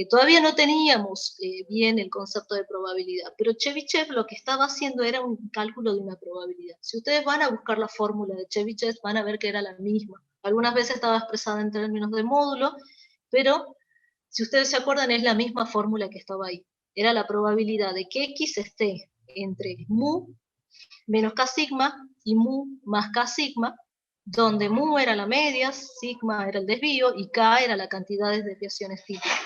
S1: todavía no teníamos bien el concepto de probabilidad, pero Chebyshev lo que estaba haciendo era un cálculo de una probabilidad. Si ustedes van a buscar la fórmula de Chebyshev, van a ver que era la misma. Algunas veces estaba expresada en términos de módulo, pero si ustedes se acuerdan, es la misma fórmula que estaba ahí. Era la probabilidad de que X esté entre mu menos K sigma y mu más K sigma, donde mu era la media, sigma era el desvío y K era la cantidad de desviaciones típicas.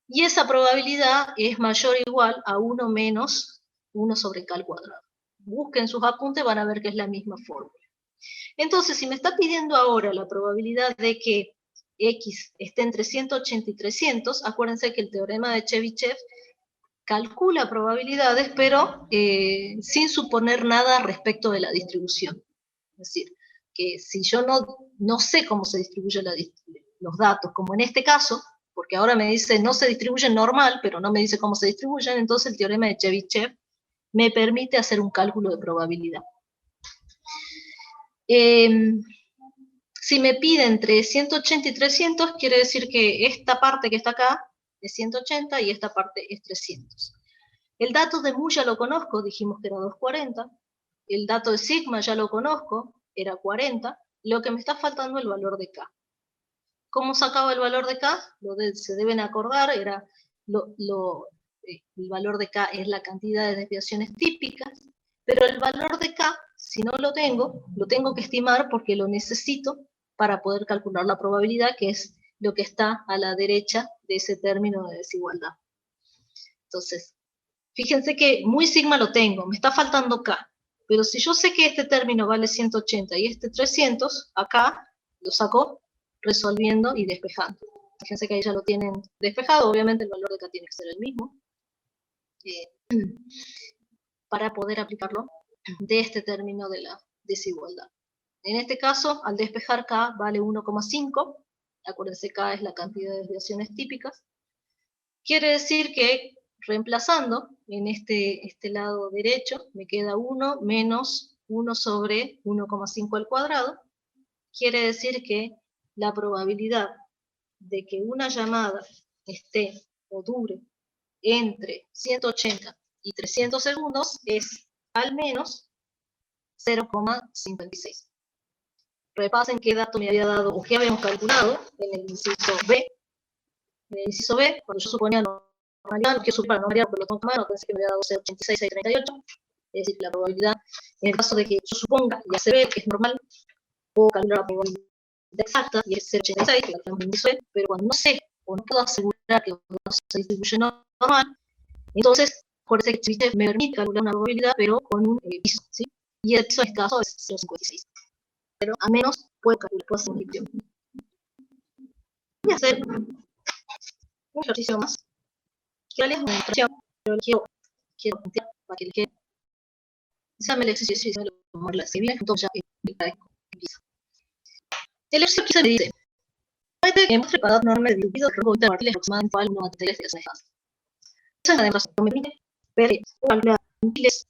S1: Y esa probabilidad es mayor o igual a 1 menos 1 sobre K al cuadrado. Busquen sus apuntes, van a ver que es la misma fórmula. Entonces, si me está pidiendo ahora la probabilidad de que X esté entre 180 y 300, acuérdense que el teorema de Chebyshev calcula probabilidades, pero sin suponer nada respecto de la distribución. Es decir, que si yo no sé cómo se distribuyen los datos, como en este caso, porque ahora me dice no se distribuyen normal, pero no me dice cómo se distribuyen, entonces el teorema de Chebyshev me permite hacer un cálculo de probabilidad. Si me pide entre 180 y 300, quiere decir que esta parte que está acá es 180 y esta parte es 300. El dato de mu ya lo conozco, dijimos que era 240. El dato de sigma ya lo conozco, era 40. Lo que me está faltando es el valor de K. ¿Cómo sacaba el valor de K? Se deben acordar, era el valor de K es la cantidad de desviaciones típicas, pero el valor de K, si no lo tengo que estimar porque lo necesito para poder calcular la probabilidad, que es lo que está a la derecha de ese término de desigualdad. Entonces, fíjense que muy sigma lo tengo, me está faltando K, pero si yo sé que este término vale 180 y este 300, acá lo saco resolviendo y despejando. Fíjense que ahí ya lo tienen despejado, obviamente el valor de K tiene que ser el mismo, para poder aplicarlo de este término de la desigualdad. En este caso, al despejar K vale 1,5, acuérdense K es la cantidad de desviaciones típicas, quiere decir que reemplazando en este lado derecho, me queda 1 menos 1 sobre 1,5 al cuadrado, quiere decir que la probabilidad de que una llamada esté o dure entre 180 y 300 segundos es al menos 0,56. Repasen qué dato me había dado o qué habíamos calculado en el inciso B. En el inciso B, cuando yo suponía normalidad, que supera no variable, por lo tanto, pensé que me había dado 0,86 y 38, es decir, la probabilidad, en el caso de que yo suponga, ya se ve que es normal, puedo calcular la probabilidad exacta, y es 0,86, que la inciso B, pero cuando no sé, o no puedo asegurar que los datos se distribuyen normal, entonces, por ese que me permite calcular una probabilidad, pero con un piso, ¿sí? Y el piso en este caso es 0,56. Pero a menos puedo calcular, puedo hacer un ejemplo. Voy a hacer un ejercicio más, que en realidad es una demostración, pero quiero plantear para que les quede. Déjame el ejercicio y me lo escribí, entonces ya empieza. El ejercicio 15 me dice, puede que muestre para norma de dividido que de partiles aproximadamente igual 1 a 3 de las cejas. Esa es la demostración que me permite ver que una miles,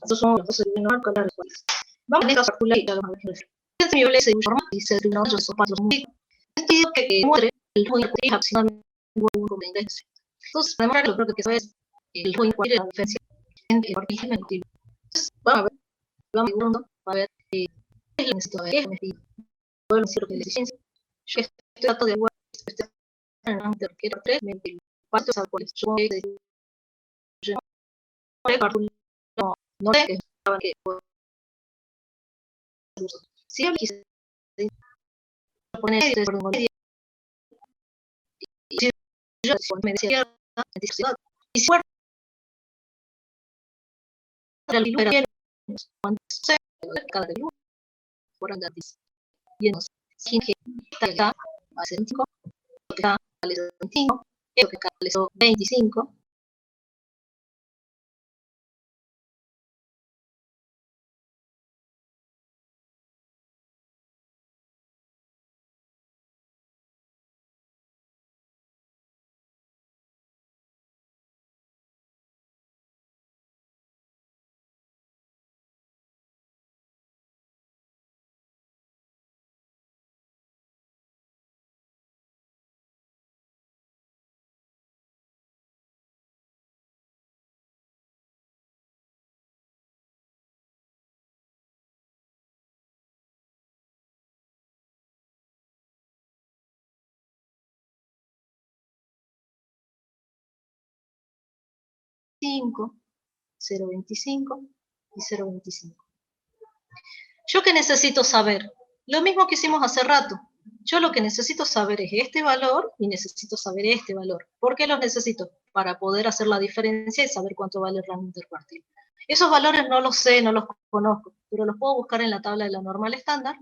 S1: estos son los dos de normal con las cuales. Vamos a tener que calcular y ya lo vamos a ver. Este nivel es de un formato y se determina otros pasos muy sentido que muestre el juego de aproximadamente 1,36. Entonces, además lo que eso es el juego de la diferencia entre el partido y el motivo. Entonces, vamos a ver, vamos a segundo, para ver qué es lo que necesito ver, qué es lo que necesito. Todo el cierto de la eficiencia. Yo estoy tratando de igual, este en un terquero 3, me cuántos alcoholes. Yo no sé que si yo quise poner este por un medio, y yo me decía y si fuera el libro cuando se cada libro fueron gratis y entonces sin que está a 5 que está a 25 eso que calzó 25 0.25 y 0.25. ¿Yo qué necesito saber? Lo mismo que hicimos hace rato. Yo lo que necesito saber es este valor y necesito saber este valor. ¿Por qué los necesito? Para poder hacer la diferencia y saber cuánto vale el rango intercuartil. Esos valores no los sé, no los conozco, pero los puedo buscar en la tabla de la normal estándar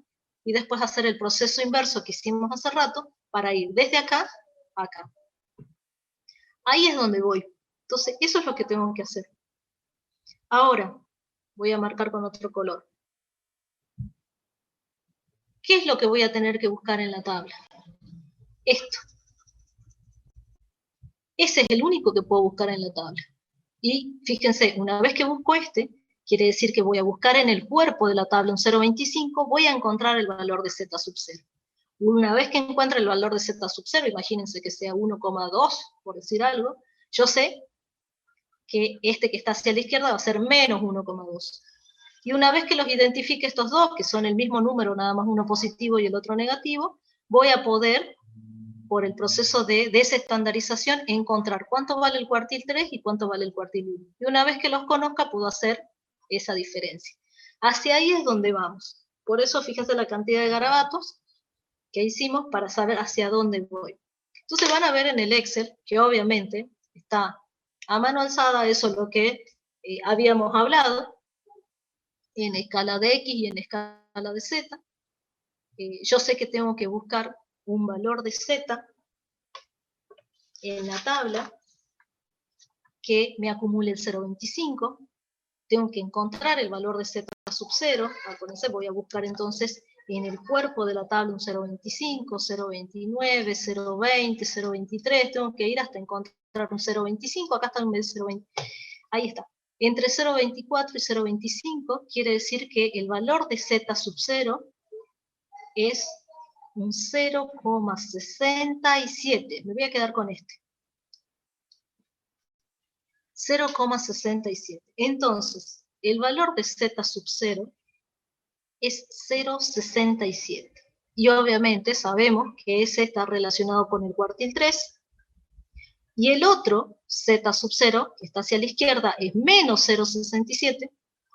S1: y después hacer el proceso inverso que hicimos hace rato para ir desde acá a acá. Ahí es donde voy. Entonces, eso es lo que tengo que hacer. Ahora, voy a marcar con otro color. ¿Qué es lo que voy a tener que buscar en la tabla? Esto. Ese es el único que puedo buscar en la tabla. Y fíjense, una vez que busco este, quiere decir que voy a buscar en el cuerpo de la tabla un 0.25, voy a encontrar el valor de z sub 0. Una vez que encuentre el valor de z sub 0, imagínense que sea 1,2, por decir algo, yo sé que este que está hacia la izquierda va a ser menos 1,2. Y una vez que los identifique estos dos, que son el mismo número, nada más uno positivo y el otro negativo, voy a poder, por el proceso de desestandarización, encontrar cuánto vale el cuartil 3 y cuánto vale el cuartil 1. Y una vez que los conozca, puedo hacer esa diferencia. Hacia ahí es donde vamos. Por eso, fíjense la cantidad de garabatos que hicimos para saber hacia dónde voy. Entonces van a ver en el Excel, que obviamente está a mano alzada, eso es lo que habíamos hablado, en escala de X y en escala de Z. Yo sé que tengo que buscar un valor de Z en la tabla que me acumule el 0.25. Tengo que encontrar el valor de Z sub 0. Acuérdense, voy a buscar entonces en el cuerpo de la tabla un 0.25, 0.29, 0.20, 0.23. Tengo que ir hasta encontrar un 0.25. Acá está un 0.20. Ahí está. Entre 0.24 y 0.25 quiere decir que el valor de Z sub 0 es un 0,67. Me voy a quedar con este. 0,67. Entonces, el valor de Z sub 0 es 0,67. Y obviamente sabemos que ese está relacionado con el cuartil 3. Y el otro, Z sub 0, que está hacia la izquierda, es menos 0,67,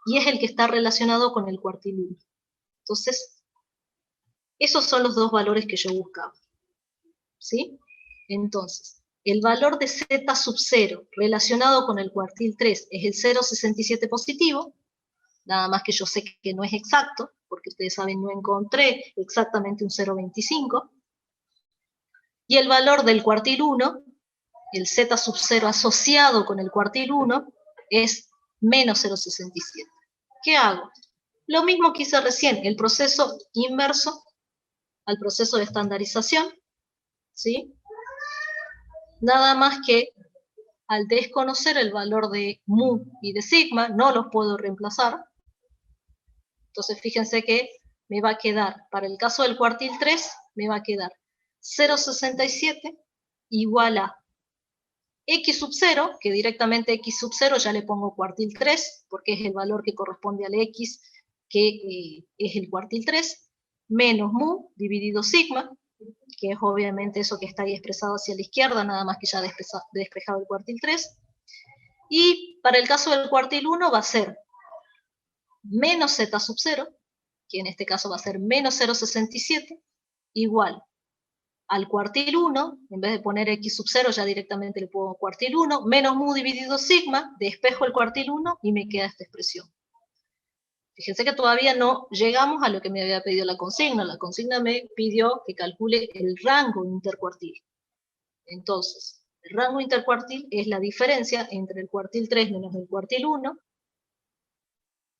S1: y es el que está relacionado con el cuartil 1. Entonces, esos son los dos valores que yo buscaba. ¿Sí? Entonces, el valor de Z sub 0 relacionado con el cuartil 3 es el 0,67 positivo, nada más que yo sé que no es exacto, porque ustedes saben, no encontré exactamente un 0,25, Y el valor del cuartil 1, el z sub 0 asociado con el cuartil 1, es menos 0,67. ¿Qué hago? Lo mismo que hice recién, el proceso inverso al proceso de estandarización, ¿sí? Nada más que al desconocer el valor de mu y de sigma, no los puedo reemplazar. Entonces fíjense que me va a quedar, para el caso del cuartil 3, me va a quedar 0,67 igual a x sub 0, que directamente x sub 0 ya le pongo cuartil 3, porque es el valor que corresponde al x, que es el cuartil 3, menos mu dividido sigma, que es obviamente eso que está ahí expresado hacia la izquierda, nada más que ya despejado el cuartil 3. Y para el caso del cuartil 1 va a ser menos z sub 0, que en este caso va a ser menos 0,67, igual al cuartil 1, en vez de poner x sub 0, ya directamente le pongo cuartil 1, menos mu dividido sigma, despejo el cuartil 1 y me queda esta expresión. Fíjense que todavía no llegamos a lo que me había pedido la consigna. La consigna me pidió que calcule el rango intercuartil. Entonces, el rango intercuartil es la diferencia entre el cuartil 3 menos el cuartil 1,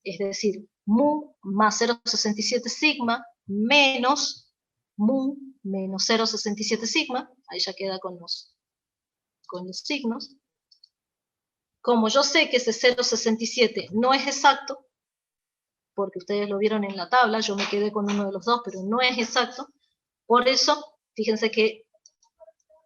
S1: es decir, mu más 0,67 sigma menos mu menos 0,67 sigma, ahí ya queda con los signos. Como yo sé que ese 0,67 no es exacto, porque ustedes lo vieron en la tabla, yo me quedé con uno de los dos, pero no es exacto, por eso, fíjense que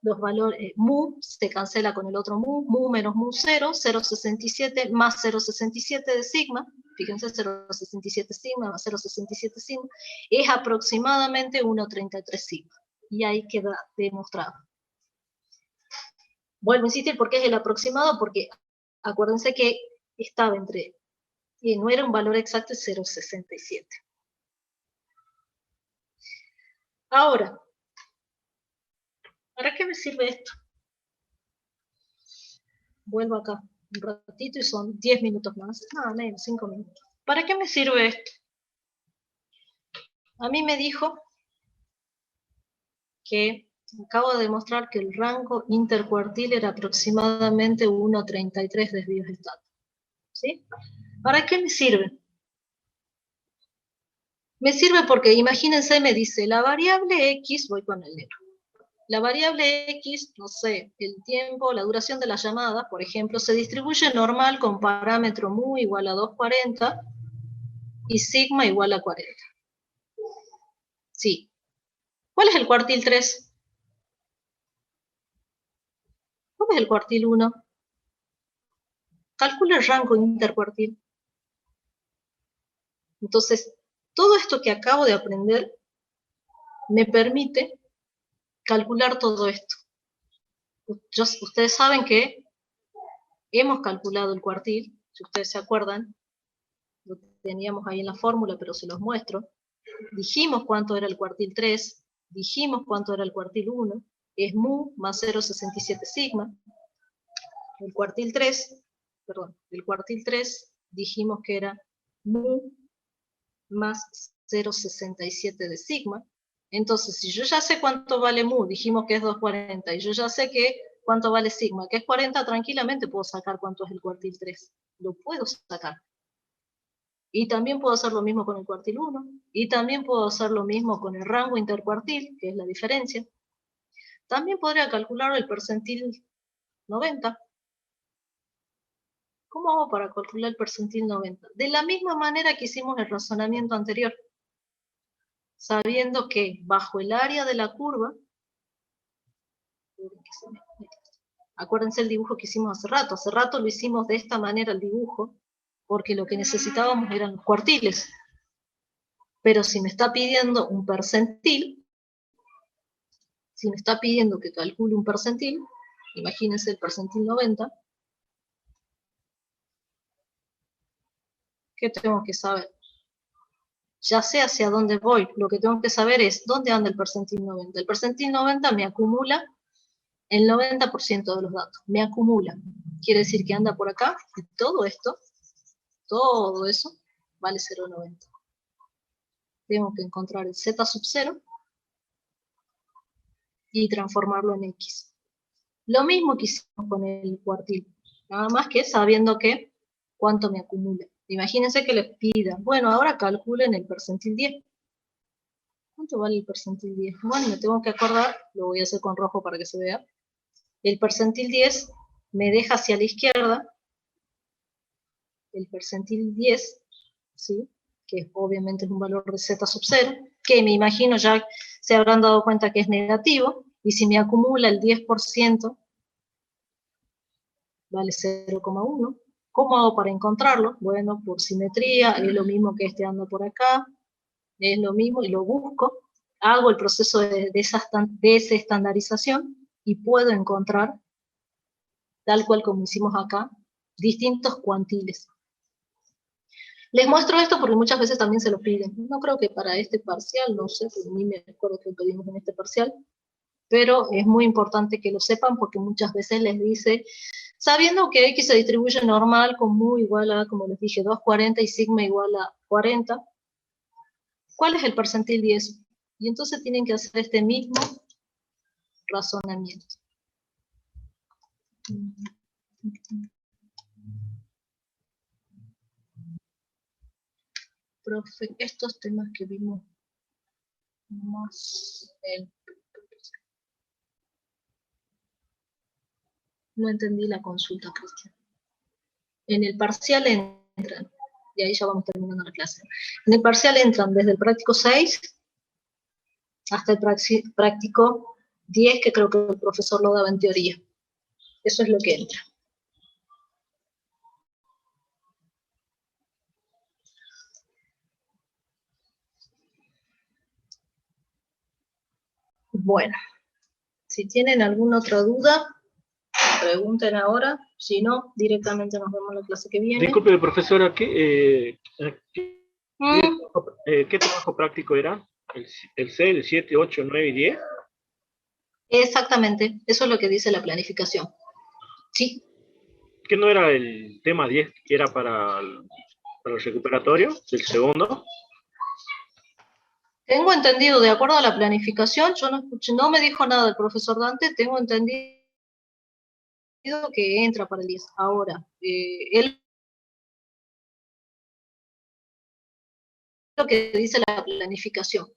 S1: los valores, mu se cancela con el otro mu menos mu 0, 0,67 más 0,67 de sigma, fíjense 0,67 sigma más 0,67 sigma, es aproximadamente 1,33 sigma, y ahí queda demostrado. Vuelvo a insistir, ¿por qué es el aproximado? Porque acuérdense que estaba entre, y no era un valor exacto, es 0,67. Ahora, ¿para qué me sirve esto? Vuelvo acá un ratito y son 10 minutos más, nada menos, 5 minutos. ¿Para qué me sirve esto? A mí me dijo que acabo de demostrar que el rango intercuartil era aproximadamente 1,33 desvíos estáticos. ¿Sí? ¿Para qué me sirve? Me sirve porque, imagínense, me dice, la variable x, voy con el negro, la variable x, no sé, el tiempo, la duración de la llamada, por ejemplo, se distribuye normal con parámetro mu igual a 240 y sigma igual a 40. Sí. ¿Cuál es el cuartil 3? ¿Cuál es el cuartil 1? Calcula el rango intercuartil. Entonces, todo esto que acabo de aprender me permite calcular todo esto. Ustedes saben que hemos calculado el cuartil, si ustedes se acuerdan, lo teníamos ahí en la fórmula, pero se los muestro. Dijimos cuánto era el cuartil 3, dijimos cuánto era el cuartil 1, es mu más 0,67 sigma. El cuartil 3, dijimos que era mu más 0,67 de sigma. Entonces, si yo ya sé cuánto vale mu, dijimos que es 240, y yo ya sé cuánto vale sigma, que es 40, tranquilamente puedo sacar cuánto es el cuartil 3. Lo puedo sacar. Y también puedo hacer lo mismo con el cuartil 1, y también puedo hacer lo mismo con el rango intercuartil, que es la diferencia. También podría calcular el percentil 90. ¿Cómo hago para calcular el percentil 90? De la misma manera que hicimos el razonamiento anterior. Sabiendo que bajo el área de la curva, acuérdense el dibujo que hicimos hace rato lo hicimos de esta manera el dibujo, porque lo que necesitábamos eran los cuartiles. Pero si me está pidiendo un percentil, si me está pidiendo que calcule un percentil, imagínense el percentil 90, ¿qué tengo que saber? Ya sé hacia dónde voy, lo que tengo que saber es dónde anda el percentil 90. El percentil 90 me acumula el 90% de los datos, me acumula. Quiere decir que anda por acá, y todo esto, todo eso, vale 0,90. Tengo que encontrar el z sub 0, y transformarlo en X. Lo mismo que hicimos con el cuartil, nada más que sabiendo que cuánto me acumula. Imagínense que les pidan, bueno, ahora calculen el percentil 10. ¿Cuánto vale el percentil 10? Bueno, me tengo que acordar, lo voy a hacer con rojo para que se vea. El percentil 10 me deja hacia la izquierda el percentil 10, ¿sí? Que obviamente es un valor de z sub 0, que me imagino ya se habrán dado cuenta que es negativo, y si me acumula el 10%, vale 0,1. ¿Cómo hago para encontrarlo? Bueno, por simetría, es lo mismo que este anda por acá, es lo mismo, y lo busco, hago el proceso de esa estandarización, y puedo encontrar, tal cual como hicimos acá, distintos cuantiles. Les muestro esto porque muchas veces también se lo piden. No creo que para este parcial, no sé, porque ni me acuerdo que pedimos en este parcial, pero es muy importante que lo sepan porque muchas veces les dice, sabiendo que X se distribuye normal con mu igual a, como les dije, 240 y sigma igual a 40, ¿cuál es el percentil 10? Y entonces tienen que hacer este mismo razonamiento. Profe, estos temas que vimos más no entendí la consulta, Cristian. En el parcial entran, y ahí ya vamos terminando la clase. En el parcial entran desde el práctico 6 hasta el práctico 10, que creo que el profesor lo daba en teoría. Eso es lo que entra. Bueno, si tienen alguna otra duda, pregunten ahora. Si no, directamente nos vemos la clase que viene.
S4: Disculpe, profesora, ¿qué
S1: Mm,
S4: trabajo práctico era? ¿El 6, el 7, 8, 9 y 10?
S1: Exactamente, eso es lo que dice la planificación. Sí.
S4: ¿Qué no era el tema 10 que era para el recuperatorio, el segundo?
S1: Tengo entendido, de acuerdo a la planificación, yo no escuché, no me dijo nada el profesor Dante, tengo entendido que entra para el 10. Ahora, él lo que dice la planificación.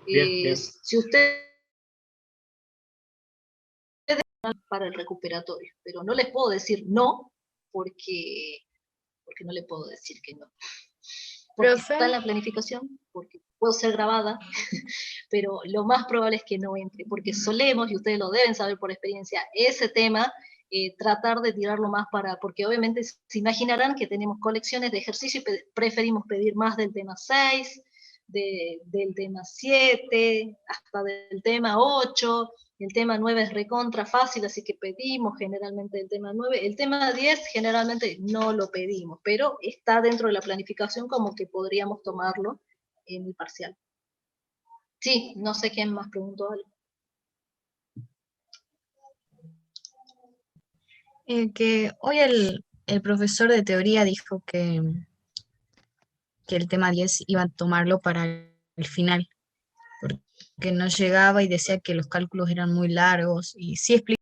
S4: Bien, bien.
S1: Si usted para el recuperatorio, pero no les puedo decir no, porque no le puedo decir que no. Porque
S2: Profe.
S1: está en la planificación, porque puedo ser grabada, pero lo más probable es que no entre, porque solemos, y ustedes lo deben saber por experiencia, ese tema, tratar de tirarlo más porque obviamente se imaginarán que tenemos colecciones de ejercicio y preferimos pedir más del tema 6, del tema 7, hasta del tema 8, el tema 9 es recontra fácil, así que pedimos generalmente el tema 9. El tema 10 generalmente no lo pedimos, pero está dentro de la planificación como que podríamos tomarlo en el parcial. Sí, no sé quién más preguntó algo.
S2: Que hoy el profesor de teoría dijo que el tema 10 iba a tomarlo para el final, porque no llegaba y decía que los cálculos eran muy largos, y sí explicó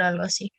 S2: algo así.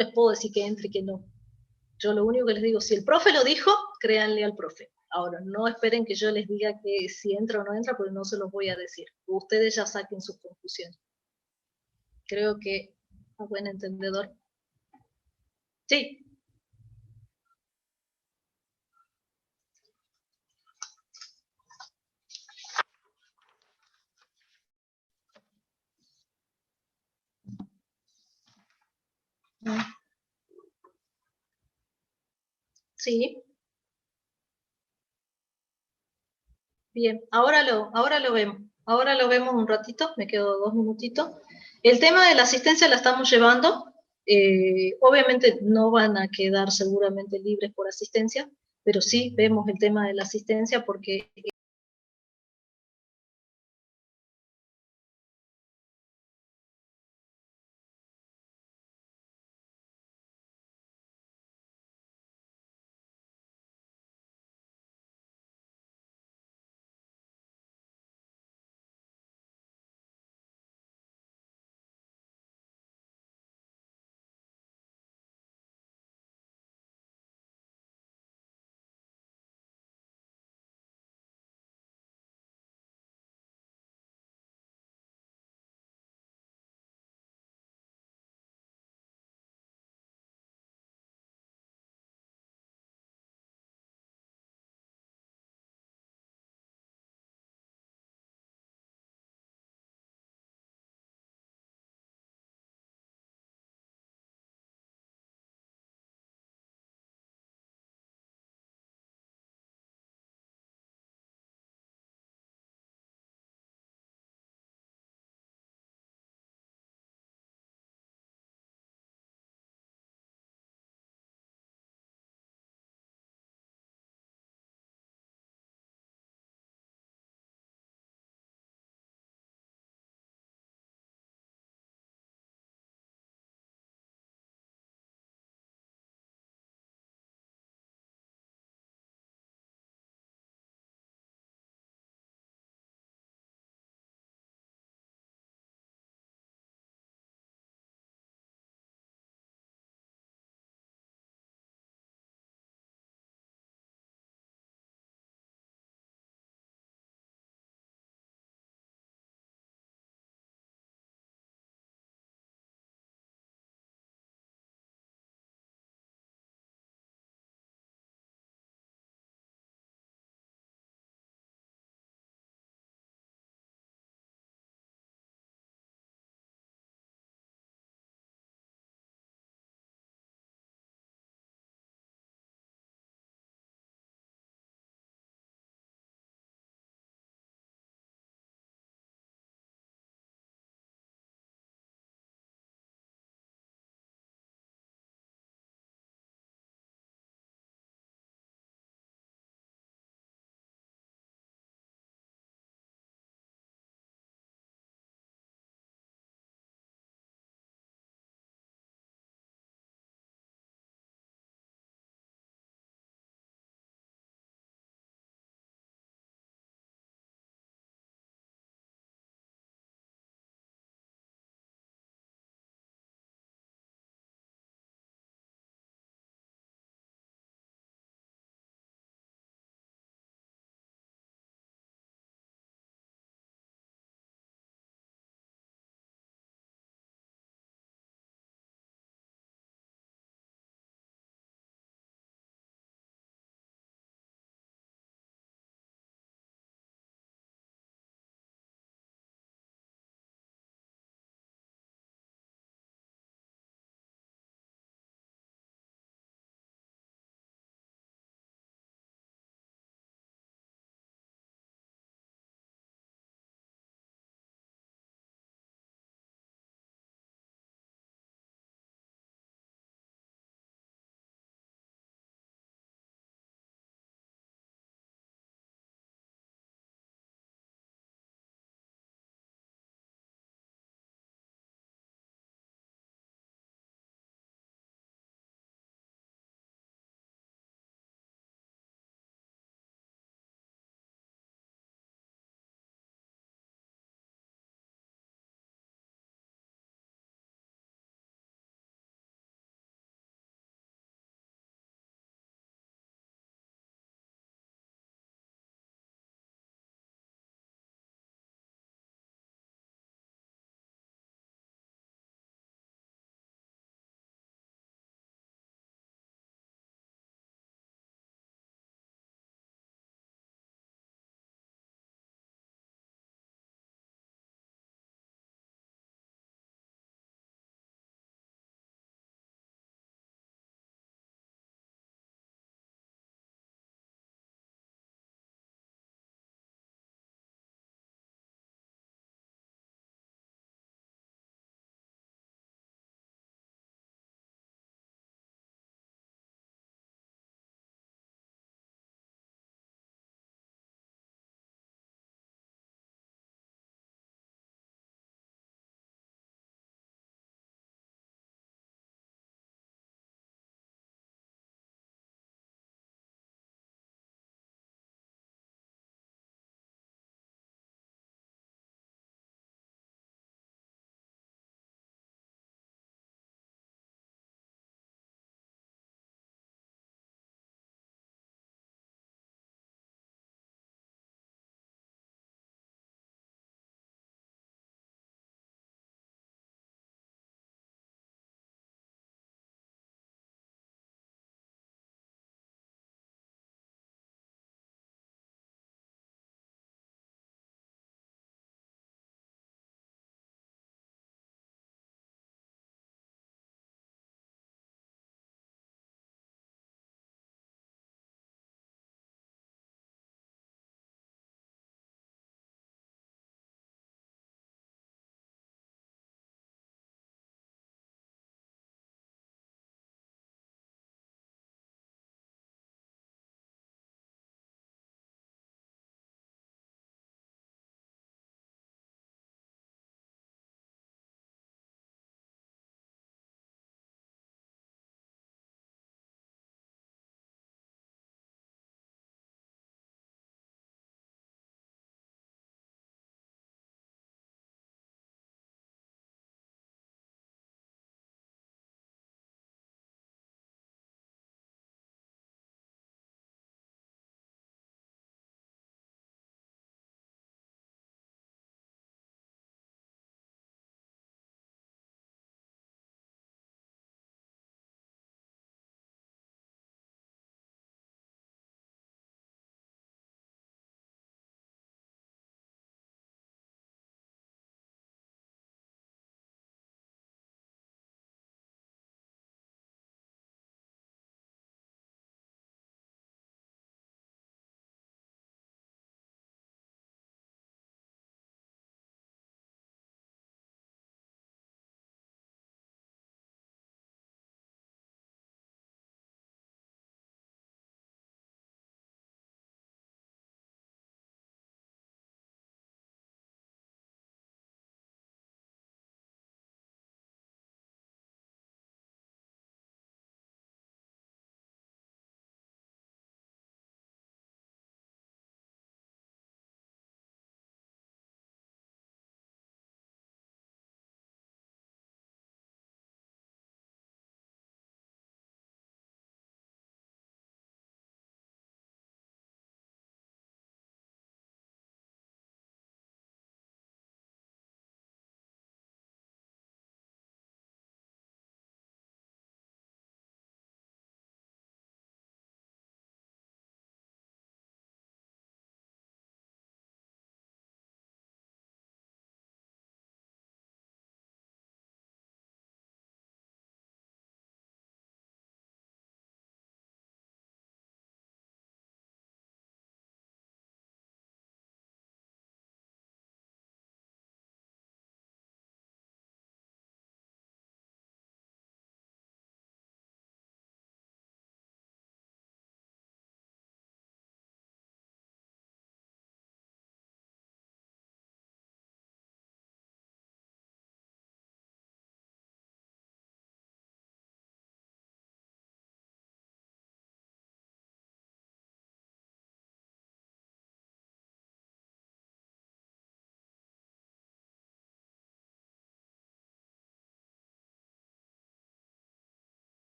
S1: les puedo decir que entre y que no. Yo lo único que les digo, si el profe lo dijo, créanle al profe. Ahora, no esperen que yo les diga que si entra o no entra, porque no se los voy a decir. Ustedes ya saquen sus conclusiones. Creo que, a buen entendedor. Sí. Sí. Bien, ahora lo vemos. Ahora lo vemos un ratito, me quedo 2 minutitos. El tema de la asistencia la estamos llevando. Obviamente no van a quedar seguramente libres por asistencia, pero sí vemos el tema de la asistencia porque